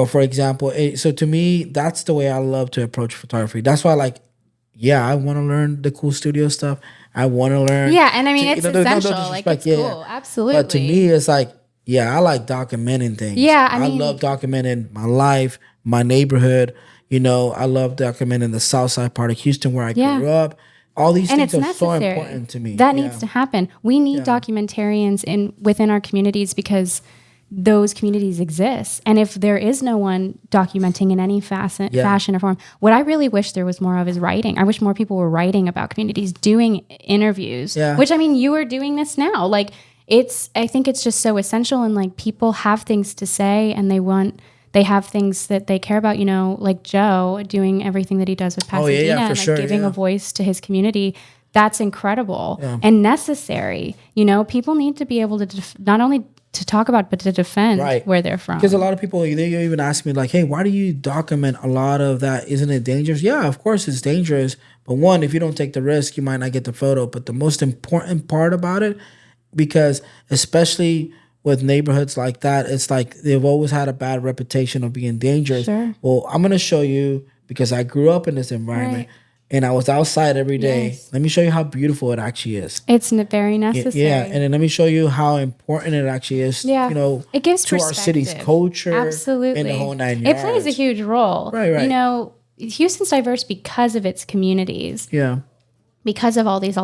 for example, so to me that's the way I love to approach photography. That's why I want to learn the cool studio stuff. I want to learn. Yeah, and I mean, it's essential. Like, it's cool. Absolutely. But to me, it's like, I like documenting things. Yeah, I love documenting my life, my neighborhood. I love documenting the South Side part of Houston where I grew up. All these things are so important to me. That needs to happen. We need documentarians within our communities, because those communities exist. And if there is no one documenting in any fashion or form, what I really wish there was more of is writing. I wish more people were writing about communities, doing interviews, which, I mean, you are doing this now. Like I think it's just so essential, and like people have things to say, and they have things that they care about, like Joe doing everything that he does with Pasadena and like giving a voice to his community. That's incredible and necessary. People need to be able to not only to talk about, but to defend where they're from. Because a lot of people, they even ask me like, hey, why do you document a lot of that? Isn't it dangerous? Yeah, of course it's dangerous. But one, if you don't take the risk, you might not get the photo. But the most important part about it, because especially with neighborhoods like that, it's like they've always had a bad reputation of being dangerous. Sure. Well, I'm going to show you, because I grew up in this environment. And I was outside every day. Yes. Let me show you how beautiful it actually is. It's very necessary. Yeah, and then let me show you how important it actually is. Yeah, it gives to our city's culture. Absolutely, and the whole 9 yards. It plays a huge role. Right. Houston's diverse because of its communities. Yeah, because of all these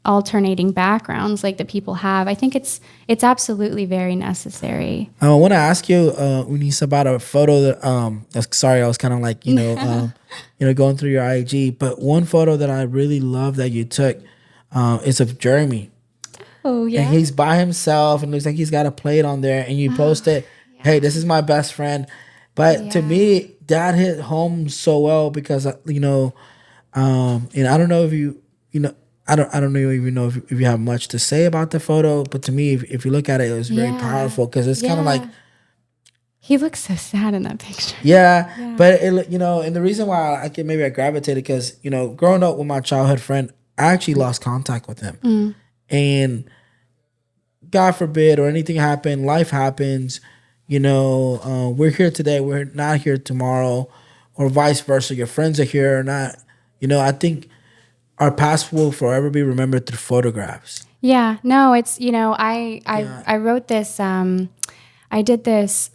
alternating backgrounds like that people have. I think it's absolutely very necessary. I want to ask you, Únies, about a photo that sorry, I was kind of like going through your IG, but one photo that I really love that you took is of Jeremy. Oh yeah, and he's by himself and looks like he's got a plate on there, and you posted, "Hey, this is my best friend." But to me, that hit home so well because and I don't know if I don't even know if you have much to say about the photo, but to me, if you look at it, it was very powerful because it's kind of like He looks so sad in that picture. Yeah. But it, and the reason why I gravitated because growing up with my childhood friend, I actually lost contact with him, and God forbid or anything happened, life happens. We're here today, we're not here tomorrow, or vice versa. Your friends are here or not. I think our past will forever be remembered through photographs. Yeah, no, it's, I wrote this, I did this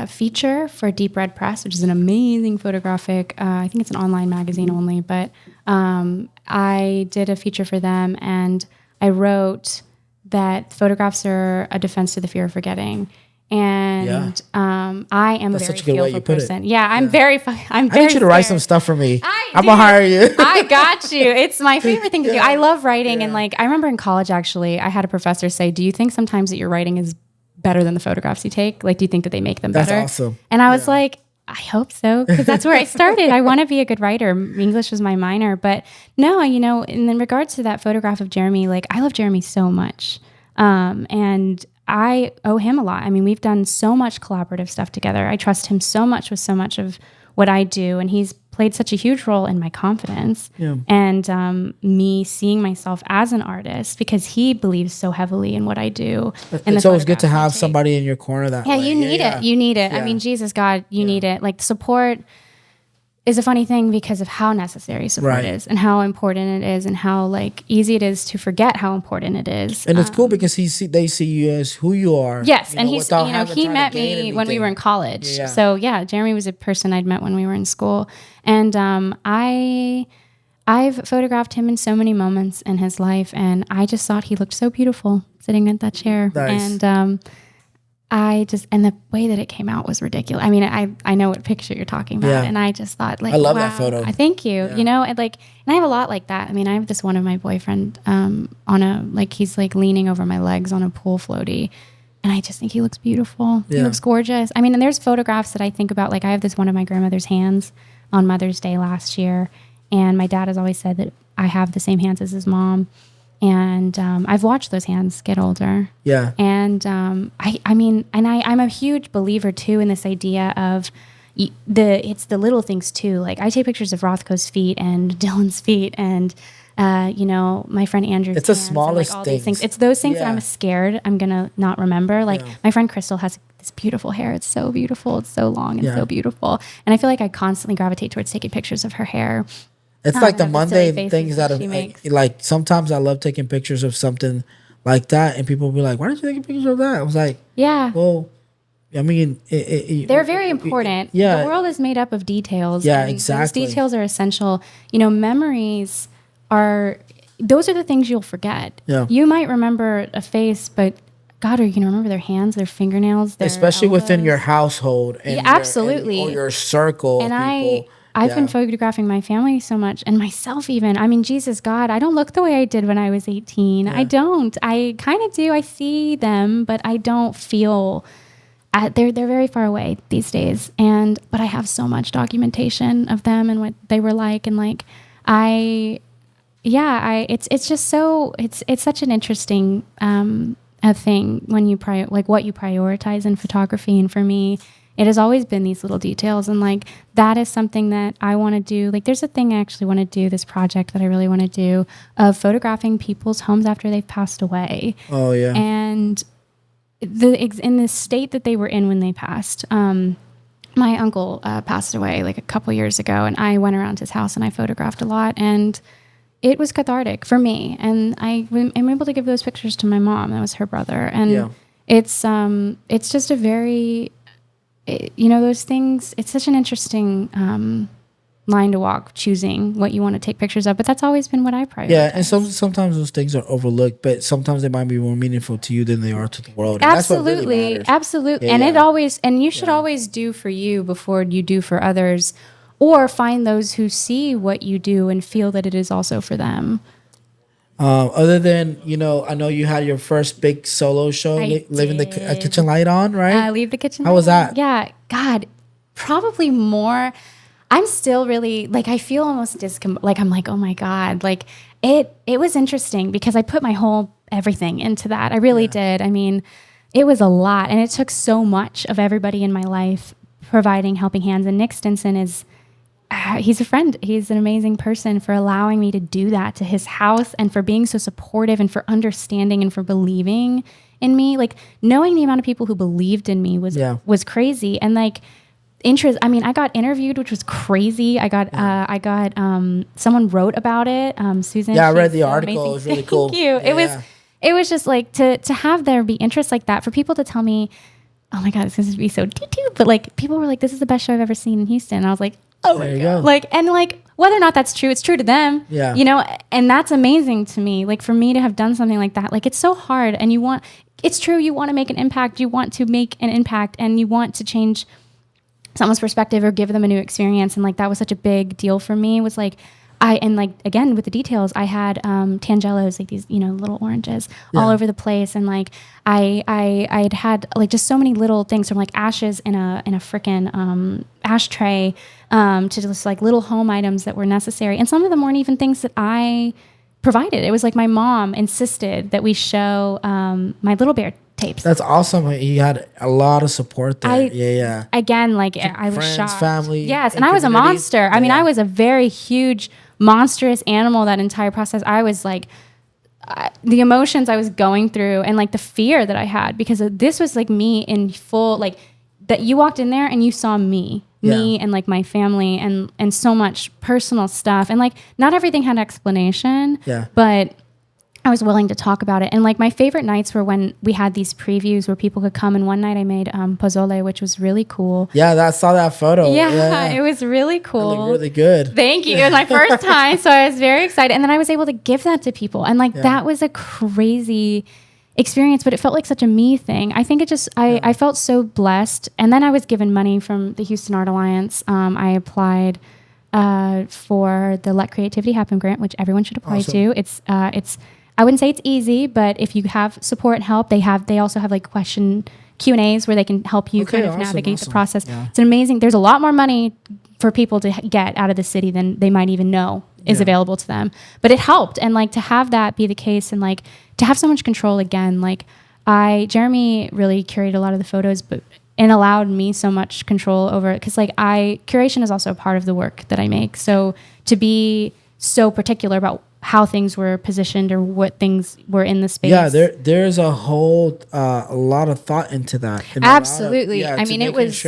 feature for Deep Red Press, which is an amazing photographic, I think it's an online magazine only, but I did a feature for them, and I wrote that photographs are a defense to the fear of forgetting. And I am That's a very such a good way fearful you put it. person. Yeah, I'm very I need you to write some stuff for me. I'm gonna hire you. I got you. It's my favorite thing to do. I love writing, and I remember in college actually, I had a professor say, "Do you think sometimes that your writing is better than the photographs you take? Like, do you think that they make them better?" That's awesome. And I was like, I hope so, because that's where I started. I want to be a good writer. English was my minor, but no, in regards to that photograph of Jeremy, I love Jeremy so much, and I owe him a lot. I mean, we've done so much collaborative stuff together. I trust him so much with so much of what I do, and he's played such a huge role in my confidence and me seeing myself as an artist, because he believes so heavily in what I do. It's always good to have somebody in your corner that way. You need it. You need it. I mean, Jesus, God, you need it. Support is a funny thing because of how necessary support is, and how important it is, and how easy it is to forget how important it is. And it's cool because they see you as who you are. Yes, and he met me when we were in college. Yeah. So Jeremy was a person I'd met when we were in school, and I've photographed him in so many moments in his life, and I just thought he looked so beautiful sitting in that chair. Nice. And and the way that it came out was ridiculous. I mean, I know what picture you're talking about, and I just thought I love that photo. I thank you. And and I have a lot like that. I mean, I have this one of my boyfriend on a he's leaning over my legs on a pool floaty, and I just think he looks beautiful. Yeah. He looks gorgeous. I mean, and there's photographs that I think about. I have this one of my grandmother's hands on Mother's Day last year, and my dad has always said that I have the same hands as his mom. And I've watched those hands get older. Yeah. And I'm a huge believer too in this idea of it's the little things too. I take pictures of Rothko's feet and Dylan's feet and my friend Andrew's it's the smallest all things. These things. It's those things that I'm scared I'm gonna not remember. My friend Crystal has this beautiful hair. It's so beautiful. It's so long and so beautiful. And I feel like I constantly gravitate towards taking pictures of her hair. It's the mundane things that sometimes I love taking pictures of something like that, and people will be like, "Why aren't you taking pictures of that?" I was like, "Yeah, well, I mean, they're very important. The world is made up of details. Yeah, exactly. Those details are essential. Memories those are the things you'll forget. Yeah, you might remember a face, but God, are you going to remember their hands, their fingernails, especially elbows? Within your household and absolutely, or your circle and of people. I've been photographing my family so much, and myself even. I mean, Jesus, God, I don't look the way I did when I was 18. Yeah. I don't. I kind of do. I see them, but I don't feel. They're very far away these days, but I have so much documentation of them and what they were like, and it's just so it's such an interesting a thing when you what you prioritize in photography, and for me. It has always been these little details, and that is something that I want to do. There's a thing I actually want to do, this project that I really want to do of photographing people's homes after they've passed away. Oh yeah. And in the state that they were in when they passed. My uncle passed away a couple years ago, and I went around his house and I photographed a lot, and it was cathartic for me. And I am able to give those pictures to my mom. That was her brother, and it's just a very those things, it's such an interesting line to walk, choosing what you want to take pictures of, but that's always been what I prioritize. Yeah, and sometimes those things are overlooked, but sometimes they might be more meaningful to you than they are to the world. And absolutely, that's what really matters. Absolutely. And you should always do for you before you do for others, or find those who see what you do and feel that it is also for them. Other than, I know you had your first big solo show, Leaving the Kitchen Light On, right? Leave the Kitchen How was that? Yeah. God, probably more. I'm still really, I feel almost I'm oh my God. It was interesting because I put my whole everything into that. I really did. I mean, it was a lot. And it took so much of everybody in my life providing helping hands. And Nick Stinson is, he's a friend. He's an amazing person for allowing me to do that to his house and for being so supportive and for understanding and for believing in me. Like knowing the amount of people who believed in me was crazy. And like interest, I mean, I got interviewed, which was crazy. I got someone wrote about it. Susan. Yeah, I read the article. Amazing. It was really cool. Thank you. It was just like to have there be interest like that for people to tell me, oh my God, it's going to be so doo-doo. But like people were like, this is the best show I've ever seen in Houston. And I was like, oh my God. Like, and like whether or not that's true, it's true to them. Yeah. You know, and that's amazing to me. Like for me to have done something like that, like it's so hard and it's true. You want to make an impact. You want to make an impact and you want to change someone's perspective or give them a new experience. And like, that was such a big deal for me. It was like, and like, again, with the details, I had tangelos, like these, little oranges all over the place. And like, I'd had like just so many little things from like ashes in a frickin' ashtray to just like little home items that were necessary. And some of them weren't even things that I provided. It was like my mom insisted that we show my Little Bear tapes. That's awesome. You had a lot of support there. Again, like I was shocked. Family. Yes, and I was a monster. I mean, I was a very huge, monstrous animal that entire process. I was like, the emotions I was going through and like the fear that I had because this was like me in full, like that you walked in there and you saw me and like my family and so much personal stuff. And like, not everything had explanation, but I was willing to talk about it. And like my favorite nights were when we had these previews where people could come. And one night I made pozole, which was really cool. Yeah, I saw that photo. Yeah, it was really cool. It looked really good. Thank you. It was my first time, so I was very excited. And then I was able to give that to people. And like that was a crazy experience, but it felt like such a me thing. I think it just, I felt so blessed. And then I was given money from the Houston Art Alliance. I applied for the Let Creativity Happen grant, which everyone should apply to. It's I wouldn't say it's easy, but if you have support and help, they also have like Q&As where they can help you navigate the process. Yeah. It's amazing. There's a lot more money for people to get out of the city than they might even know is available to them. But it helped. And like to have that be the case and like to have so much control again, like Jeremy really curated a lot of the photos, and allowed me so much control over it. Cause like curation is also a part of the work that I make. So to be so particular about how things were positioned or what things were in the space. Yeah, there's a whole a lot of thought into that. Absolutely. I mean, it was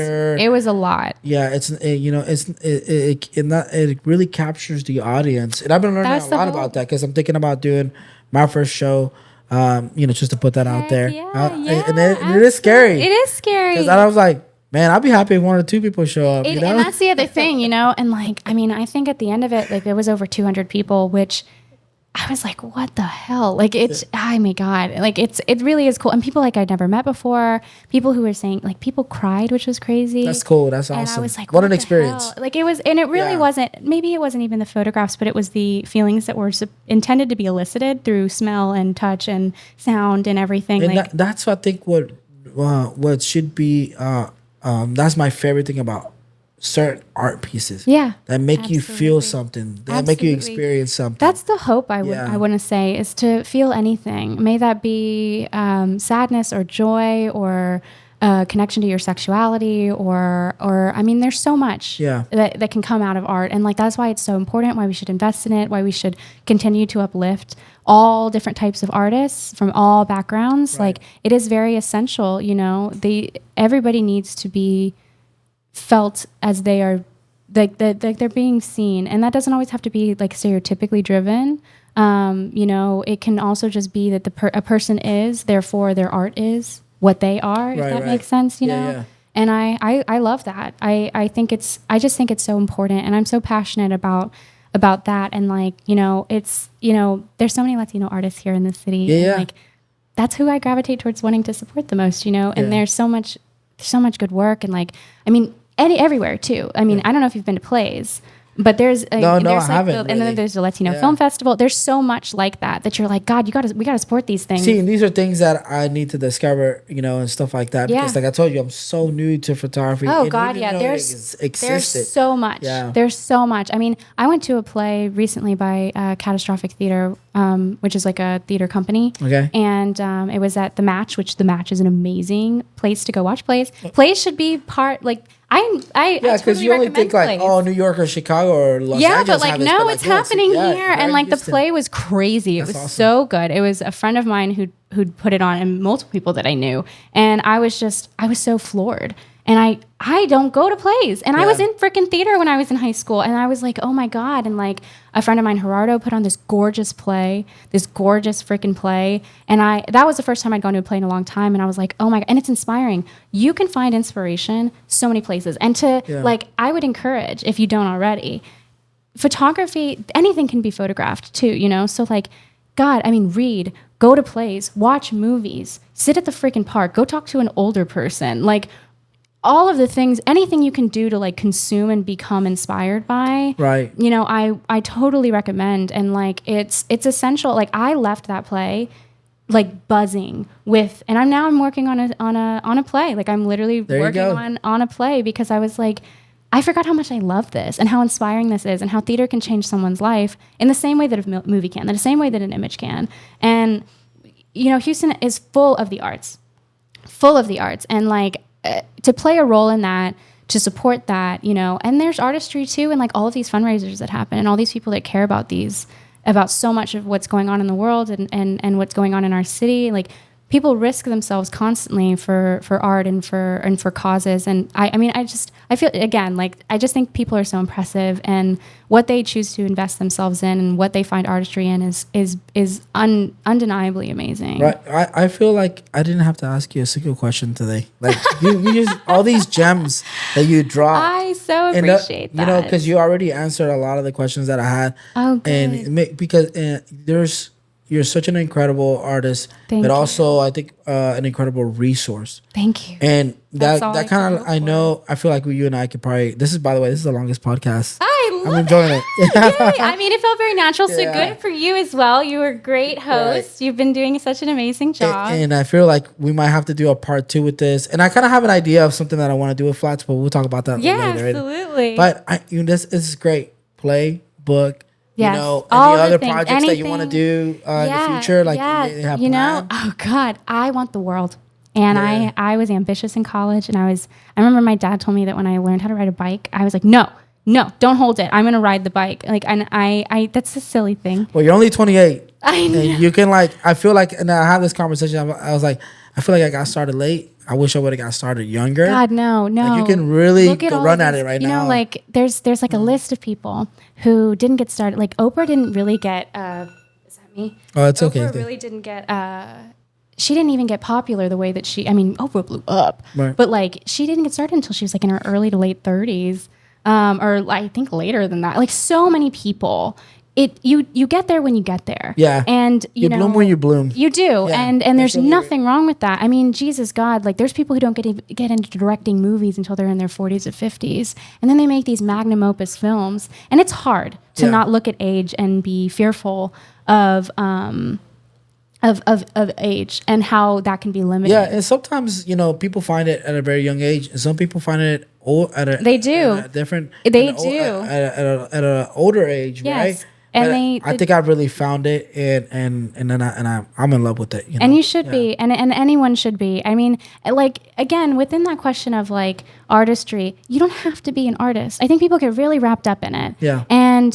a lot. Yeah, it really captures the audience. And I've been learning a lot about that because I'm thinking about doing my first show. Just to put that out there. And it is scary. It is scary. Because I was like, man, I'd be happy if 1 or 2 people show up. And that's the other thing, and like, I mean, I think at the end of it, like there was over 200 people, which I was like, what the hell? Like oh my God. Like it really is cool. And people like I'd never met before, people who were saying like people cried, which was crazy. That's cool. That's awesome. And I was like, what an experience. Hell? Like it was, and it really wasn't, maybe it wasn't even the photographs, but it was the feelings that were intended to be elicited through smell and touch and sound and everything. And like that's I think what should be, that's my favorite thing about certain art pieces that make you feel something, that make you experience something. That's the hope I want to say, is to feel anything. May that be sadness or joy or connection to your sexuality or I mean, there's so much that can come out of art. And like, that's why it's so important, why we should invest in it, why we should continue to uplift all different types of artists from all backgrounds. Like it is very essential, everybody needs to be felt as they are, like they're being seen, and that doesn't always have to be like stereotypically driven. It can also just be that a person is, therefore their art is what they are. If that makes sense, And I love that. I just think it's so important, and I'm so passionate about that. And like it's there's so many Latino artists here in the city. And like that's who I gravitate towards wanting to support the most. And there's so much good work, and like I mean. Everywhere too. I mean, I don't know if you've been to plays, but there's I haven't. And then there's the Latino Film Festival. There's so much like that you're like, God, we gotta support these things. See, and these are things that I need to discover, and stuff like that. Because like I told you, I'm so new to photography. Oh God, there's so much. Yeah. There's so much. I mean, I went to a play recently by Catastrophic Theater which is like a theater company. Okay. And it was at the Match, which the Match is an amazing place to go watch plays. Plays should be part like I because totally you only recommend think like plays. New York or Chicago or Los Yeah, Angeles. but like have this, no, it's happening here, and like the Houston. play was crazy. It was awesome. so good. It was a friend of mine who'd put it on, and multiple people that I knew, and I was so floored. And I don't go to plays, and I was in freaking theater when I was in high school, and I was like, oh my god. And like a friend of mine, Gerardo, put on this gorgeous freaking play, and that was the first time I'd gone to a play in a long time, and I was like, oh my god. And it's inspiring. You can find inspiration so many places, and like I would encourage, if you don't already, photography, anything can be photographed too, you know? So like, God, I mean, read, go to plays, watch movies, sit at the freaking park, go talk to an older person, like all of the things, anything you can do to like consume and become inspired by, right? You know, I totally recommend. And like, it's essential. Like I left that play like buzzing with, and I'm working on a play. Like I'm literally working on a play because I was like, I forgot how much I love this and how inspiring this is and how theater can change someone's life in the same way that a movie can, in the same way that an image can. And, you know, Houston is full of the arts. And like to play a role in that, to support that, you know, and there's artistry too. And like all of these fundraisers that happen and all these people that care about so much of what's going on in the world and what's going on in our city. Like people risk themselves constantly for art and for causes. And I feel again, like, I just think people are so impressive, and what they choose to invest themselves in and what they find artistry in is undeniably amazing. Right. I feel like I didn't have to ask you a single question today. Like you just all these gems that you drop. I so appreciate that. You know, because you already answered a lot of the questions that I had. Oh, good. And because you're such an incredible artist, but also I think an incredible resource. Thank you. And that kind of, I feel like you and I could probably, this is the longest podcast. I'm enjoying it. Yay. I mean, it felt very natural. So good for you as well. You were a great host. Right. You've been doing such an amazing job. And I feel like we might have to do a part 2 with this. And I kind of have an idea of something that I want to do with flats, but we'll talk about that later. Absolutely. But this is great. Play, book. Yes. You know, all any other things, projects that you want to do in the future, like you have planned? Oh God, I want the world. And I was ambitious in college, and I remember my dad told me that when I learned how to ride a bike, I was like, no, don't hold it. I'm going to ride the bike. Like, and I that's a silly thing. Well, you're only 28. I know. And you can I feel like, and I had this conversation, I was like, I feel like I got started late. I wish I would have got started younger. God, no. Like you can really run at it right now. You know, like there's like a list of people who didn't get started. Like Oprah didn't really get, is that me? Oh, it's okay. Oprah really didn't get, she didn't even get popular the way that Oprah blew up. Right. But like she didn't get started until she was like in her early to late 30s. Or I think later than that. Like so many people. You get there when you get there. Yeah. And you know, bloom when you bloom. You do. Yeah, and there's really nothing wrong with that. I mean, Jesus God, like there's people who don't get into directing movies until they're in their 40s or 50s. And then they make these magnum opus films. And it's hard to not look at age and be fearful of age and how that can be limited. Yeah, and sometimes, you know, people find it at a very young age, and some people find it at an older age, yes. Right? And I think I really found it, and I'm in love with it. You know? And you should be, and anyone should be. I mean, like again, within that question of like artistry, you don't have to be an artist. I think people get really wrapped up in it. Yeah. And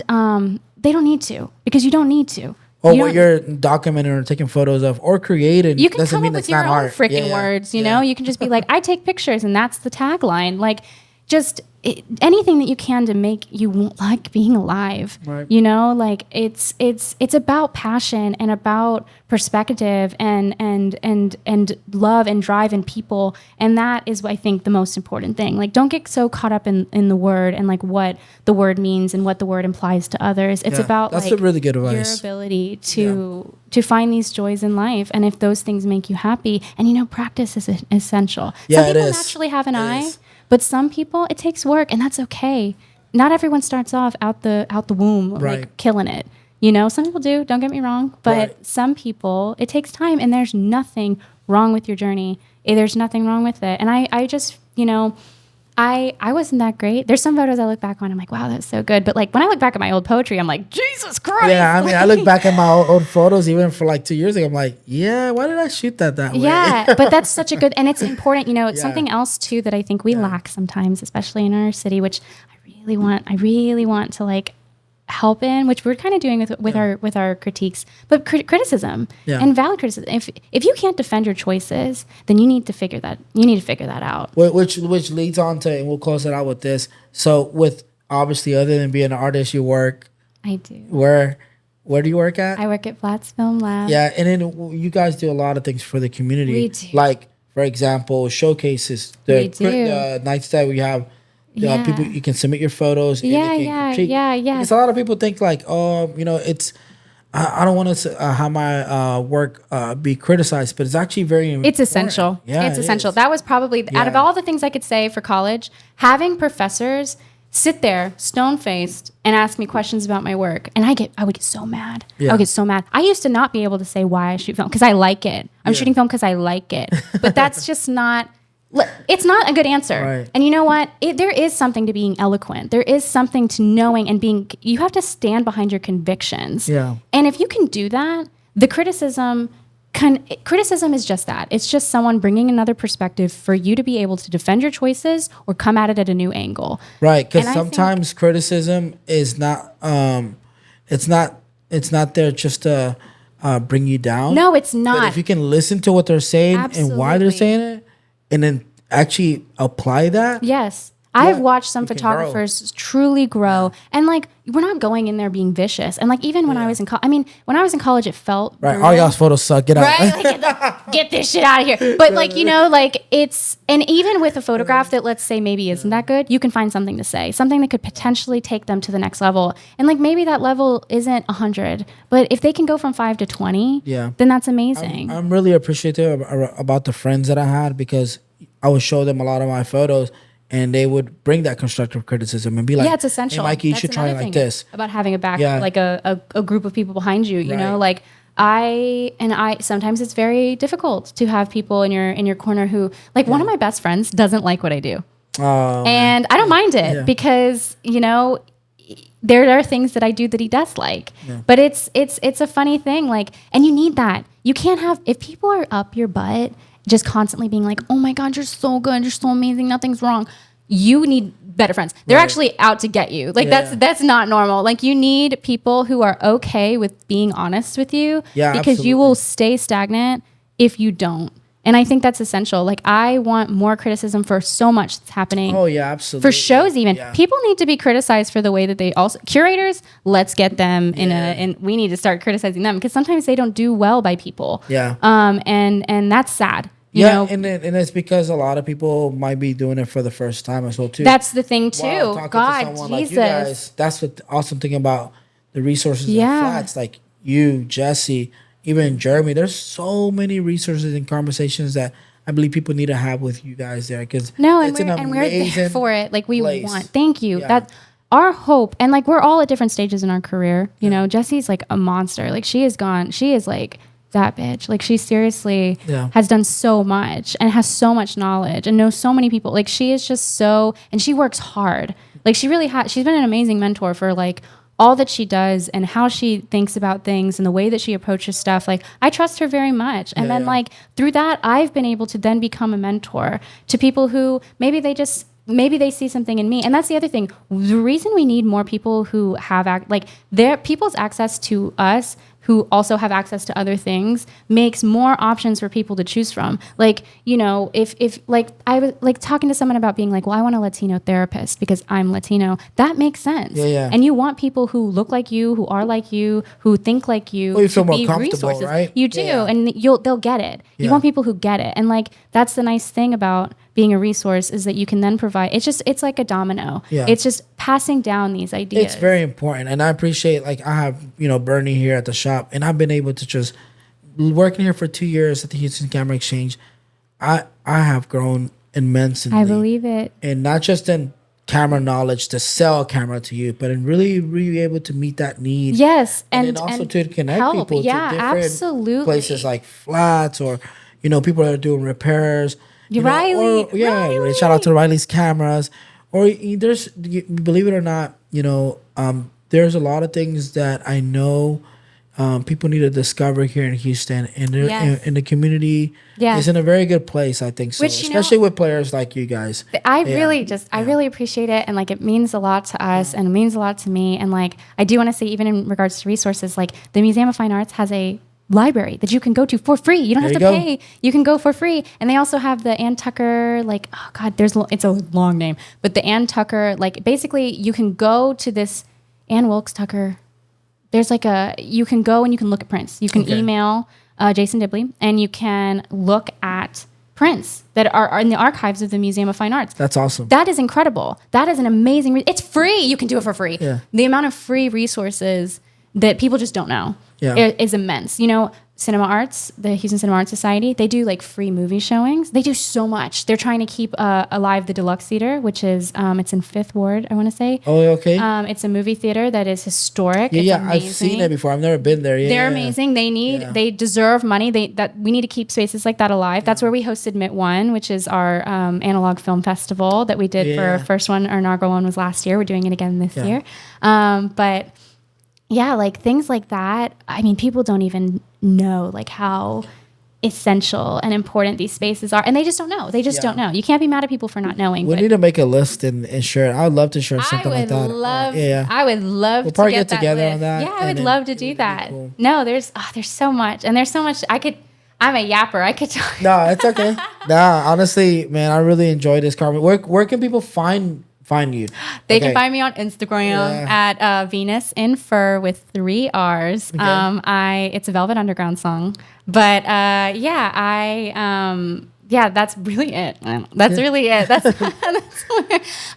they don't need to, because you don't need to. Or what you're documenting or taking photos of or creating. You can come up with your own freaking words. You know, you can just be like, I take pictures, and that's the tagline. Like, just anything that you can to make you like being alive. Right. You know, like it's about passion and about perspective and love and drive in people, and that is, I think, the most important thing. Like, don't get so caught up in the word and like what the word means and what the word implies to others. It's about that's like really good advice. Your ability to find these joys in life, and if those things make you happy, and you know, practice is essential. Yeah, some people naturally have an eye. But some people, it takes work, and that's okay. Not everyone starts off out the womb like killing it. You know, some people do. Don't get me wrong, but some people, it takes time, and there's nothing wrong with your journey. There's nothing wrong with it. And I just, you know, I wasn't that great. There's some photos I look back on, I'm like, wow, that's so good. But like when I look back at my old poetry, I'm like, Jesus Christ. Yeah, I mean, I look back at my old photos, even for like 2 years ago. I'm like, yeah, why did I shoot that way? Yeah, but that's such a good, and it's important. You know, it's something else too that I think we lack sometimes, especially in our city, which I really want to like help in, which we're kind of doing with our critiques, but criticism and valid criticism. If you can't defend your choices, then you need to figure that out. Which leads on to, and we'll close it out with this. So with obviously, other than being an artist, you work. I do. Where do you work at? I work at Flats Film Lab. Yeah, and then you guys do a lot of things for the community. We do. Like, for example, showcases. The nights that we have. People, you can submit your photos. Yeah. Because a lot of people think like, oh, you know, it's, I don't want to have my work be criticized, but it's actually very important. It's essential. Yeah, it's essential. That was probably, out of all the things I could say for college, having professors sit there stone-faced and ask me questions about my work. And I would get so mad. I would get so mad. I used to not be able to say why I shoot film because I like it. I'm shooting film because I like it. But that's just not... It's not a good answer. Right. And you know what? There is something to being eloquent. There is something to knowing and being, you have to stand behind your convictions. Yeah. And if you can do that, the criticism is just that. It's just someone bringing another perspective for you to be able to defend your choices or come at it at a new angle. Right. Because sometimes criticism is not, it's not there just to bring you down. No, it's not. But if you can listen to what they're saying and why they're saying it, and then actually apply that. Yes. I've watched some photographers truly grow. And like, we're not going in there being vicious. And like, even when I was in college, when I was in college, it felt right. All y'all's photos suck. Get out. Right? Like, get this shit out of here. But like, you know, like it's, and even with a photograph that let's say maybe isn't that good, you can find something to say, something that could potentially take them to the next level. And like, maybe that level isn't 100, but if they can go from 5 to 20, then that's amazing. I'm really appreciative about the friends that I had, because I would show them a lot of my photos and they would bring that constructive criticism and be like, yeah, it's essential. Hey, Mikey, you should try it like this. About having a back, like a group of people behind you, you know, like I sometimes it's very difficult to have people in your corner who, like one of my best friends doesn't like what I do. Oh, and I don't mind it because, you know, there are things that I do that he does like, but it's a funny thing. Like, and you need that. You can't have, if people are up your butt, just constantly being like, oh my God, you're so good. You're so amazing. Nothing's wrong. You need better friends. They're actually out to get you. Like that's not normal. Like you need people who are okay with being honest with you because you will stay stagnant if you don't. And I think that's essential. Like I want more criticism for so much that's happening. Oh yeah, absolutely. For shows even. Yeah. People need to be criticized for the way that they also, curators, let's get them and we need to start criticizing them because sometimes they don't do well by people. Yeah. And that's sad. You know? And it's because a lot of people might be doing it for the first time as well too. That's the thing too. Wow, God, to Jesus. like you guys, that's what the awesome thing about the resources at Flats. Like you, Jesse, even Jeremy. There's so many resources and conversations that I believe people need to have with you guys there because we're there for it. Like we want. Thank you. That's our hope. And like we're all at different stages in our career. You know, Jesse's like a monster. Like she is like that bitch. Like she seriously has done so much and has so much knowledge and knows so many people. Like she is just so, and she works hard. Like she really has, she's been an amazing mentor for like all that she does and how she thinks about things and the way that she approaches stuff. Like I trust her very much. And then like through that, I've been able to then become a mentor to people who maybe they see something in me. And that's the other thing. The reason we need more people who have people's access to us who also have access to other things makes more options for people to choose from. Like, you know, if like I was like talking to someone about being like, well, I want a Latino therapist because I'm Latino. That makes sense. Yeah. And you want people who look like you, who are like you, who think like you. Well, you feel more comfortable, resources. Right? You do, and they'll get it. You want people who get it, and like that's the nice thing about being a resource is that you can then provide. It's like a domino. Yeah. It's just passing down these ideas. It's very important, and I appreciate like I have Bernie here at the shop, and I've been able to just working here for 2 years at the Houston Camera Exchange. I have grown immensely. I believe it, and not just in camera knowledge to sell a camera to you, but in really able to meet that need. Yes, and then also to connect people to different absolutely. places like Flats or people that are doing repairs. Riley. Riley. Shout out to Riley's cameras. Or there's, believe it or not, there's a lot of things that I know people need to discover here in Houston, and in the community is in a very good place, I think so. Which, especially with players like you guys. I really appreciate it, and like it means a lot to us, and it means a lot to me. And like I do want to say, even in regards to resources, like the Museum of Fine Arts has a library that you can go to for free. You don't have to pay. You can go for free. And they also have the Ann Tucker, like, oh God, it's a long name, but the Ann Tucker, like basically you can go to this Ann Wilkes Tucker. There's like you can go and you can look at prints. You can email Jason Dibley and you can look at prints that are in the archives of the Museum of Fine Arts. That's awesome. That is incredible. That is an amazing, it's free. You can do it for free. Yeah. The amount of free resources that people just don't know is immense. Cinema Arts, the Houston Cinema Arts Society, they do like free movie showings. They do so much. They're trying to keep alive the Deluxe Theater, which is, it's in 5th Ward, I want to say. Oh, okay. It's a movie theater that is historic. Yeah, I've seen it before. I've never been there. Yeah, they're amazing. They deserve money. We need to keep spaces like that alive. That's where we hosted MIT One, which is our analog film festival that we did for our first one. Our inaugural one was last year. We're doing it again this year. But yeah, like things like that. I mean, people don't even know like how essential and important these spaces are, and they just don't know. They just don't know. You can't be mad at people for not knowing. We need to make a list and share it. I would love to share something like that. I would love we'll probably to get together list. on that. Yeah, I would love to do that. Cool. No, there's so much, and there's so much I'm a yapper. I could talk. No, it's okay. Honestly, man, I really enjoy this, Carmen. Where can people find you? They can find me on Instagram at Venus in Fur with 3 R's. Okay. It's a Velvet Underground song, but that's really it. That's really it. That's where,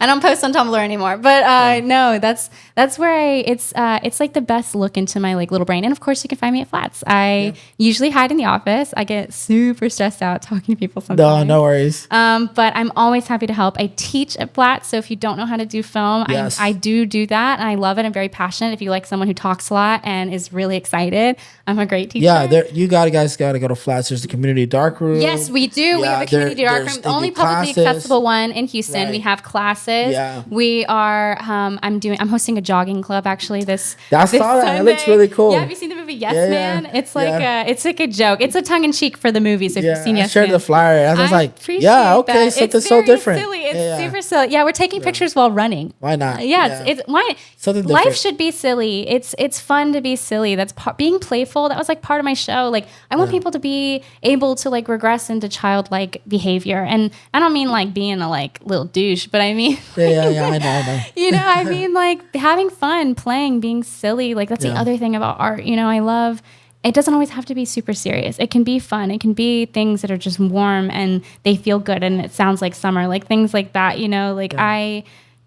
I don't post on Tumblr anymore, but no, that's where it's like the best look into my like little brain. And of course you can find me at Flats. I usually hide in the office. I get super stressed out talking to people sometimes. No worries. But I'm always happy to help. I teach at Flats, so if you don't know how to do film, I do that, and I love it. I'm very passionate. If you like someone who talks a lot and is really excited, I'm a great teacher. Yeah, you guys got to go to Flats. There's the community dark room. Yes, we do. We have a community dark room, the only publicly accessible one in Houston. Right. We have classes. Yeah. We are. I'm hosting a jogging club actually. This Sunday. It looks really cool. Yeah, have you seen the movie Yes Man? It's like it's like a joke. It's a tongue in cheek for the movies. If you've seen Yes Man, I shared the flyer. I was like, okay, that. Something so different. Silly. It's super silly. Yeah, we're taking pictures while running. Why not? It's why something different. Life should be silly. It's fun to be silly. That's being playful. That was like part of my show. Like I want people to be able to like regress into childlike behavior, and I don't mean like being a like little douche, but I mean I know. I mean like having fun, playing, being silly. Like that's the other thing about art. I love. It doesn't always have to be super serious. It can be fun. It can be things that are just warm and they feel good and it sounds like summer, like things like that. I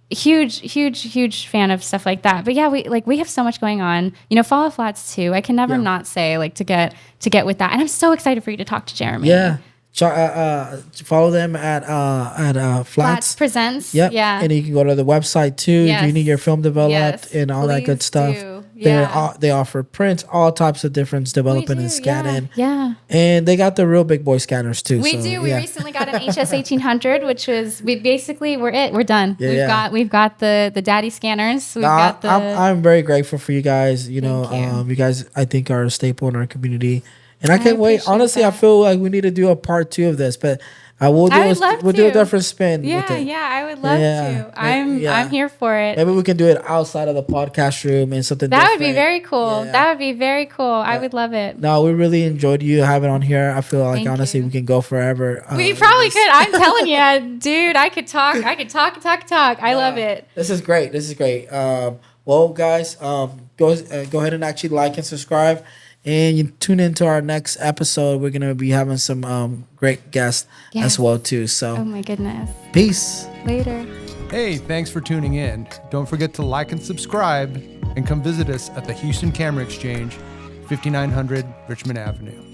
huge fan of stuff like that. But yeah, we have so much going on. Follow Flats too. I can never not say like to get with that. And I'm so excited for you to talk to Jeremy. Yeah. Follow them at Flats Presents. Yep. Yeah. And you can go to the website too if you need your film developed and all that good stuff. Yeah. They offer prints, all types of different development and scanning. Yeah. And they got the real big boy scanners too. We do. We recently got an HS 1800, which was we're done. Yeah, we've got the daddy scanners. I'm very grateful for you guys. You guys I think are a staple in our community. And I can't wait. Honestly, I feel like we need to do a part 2 of this, but we'll do a different spin. Yeah, I would love to. I'm here for it. Maybe we can do it outside of the podcast room and something. That would be very cool. That would be very cool. I would love it. No, we really enjoyed you having on here. I feel like honestly we can go forever. We probably could. I'm telling you, dude. I could talk. I love it. This is great. Well, guys, go ahead and actually like and subscribe. And you tune into our next episode. We're going to be having some great guests as well, too. So, oh, my goodness. Peace. Later. Hey, thanks for tuning in. Don't forget to like and subscribe and come visit us at the Houston Camera Exchange, 5900 Richmond Avenue.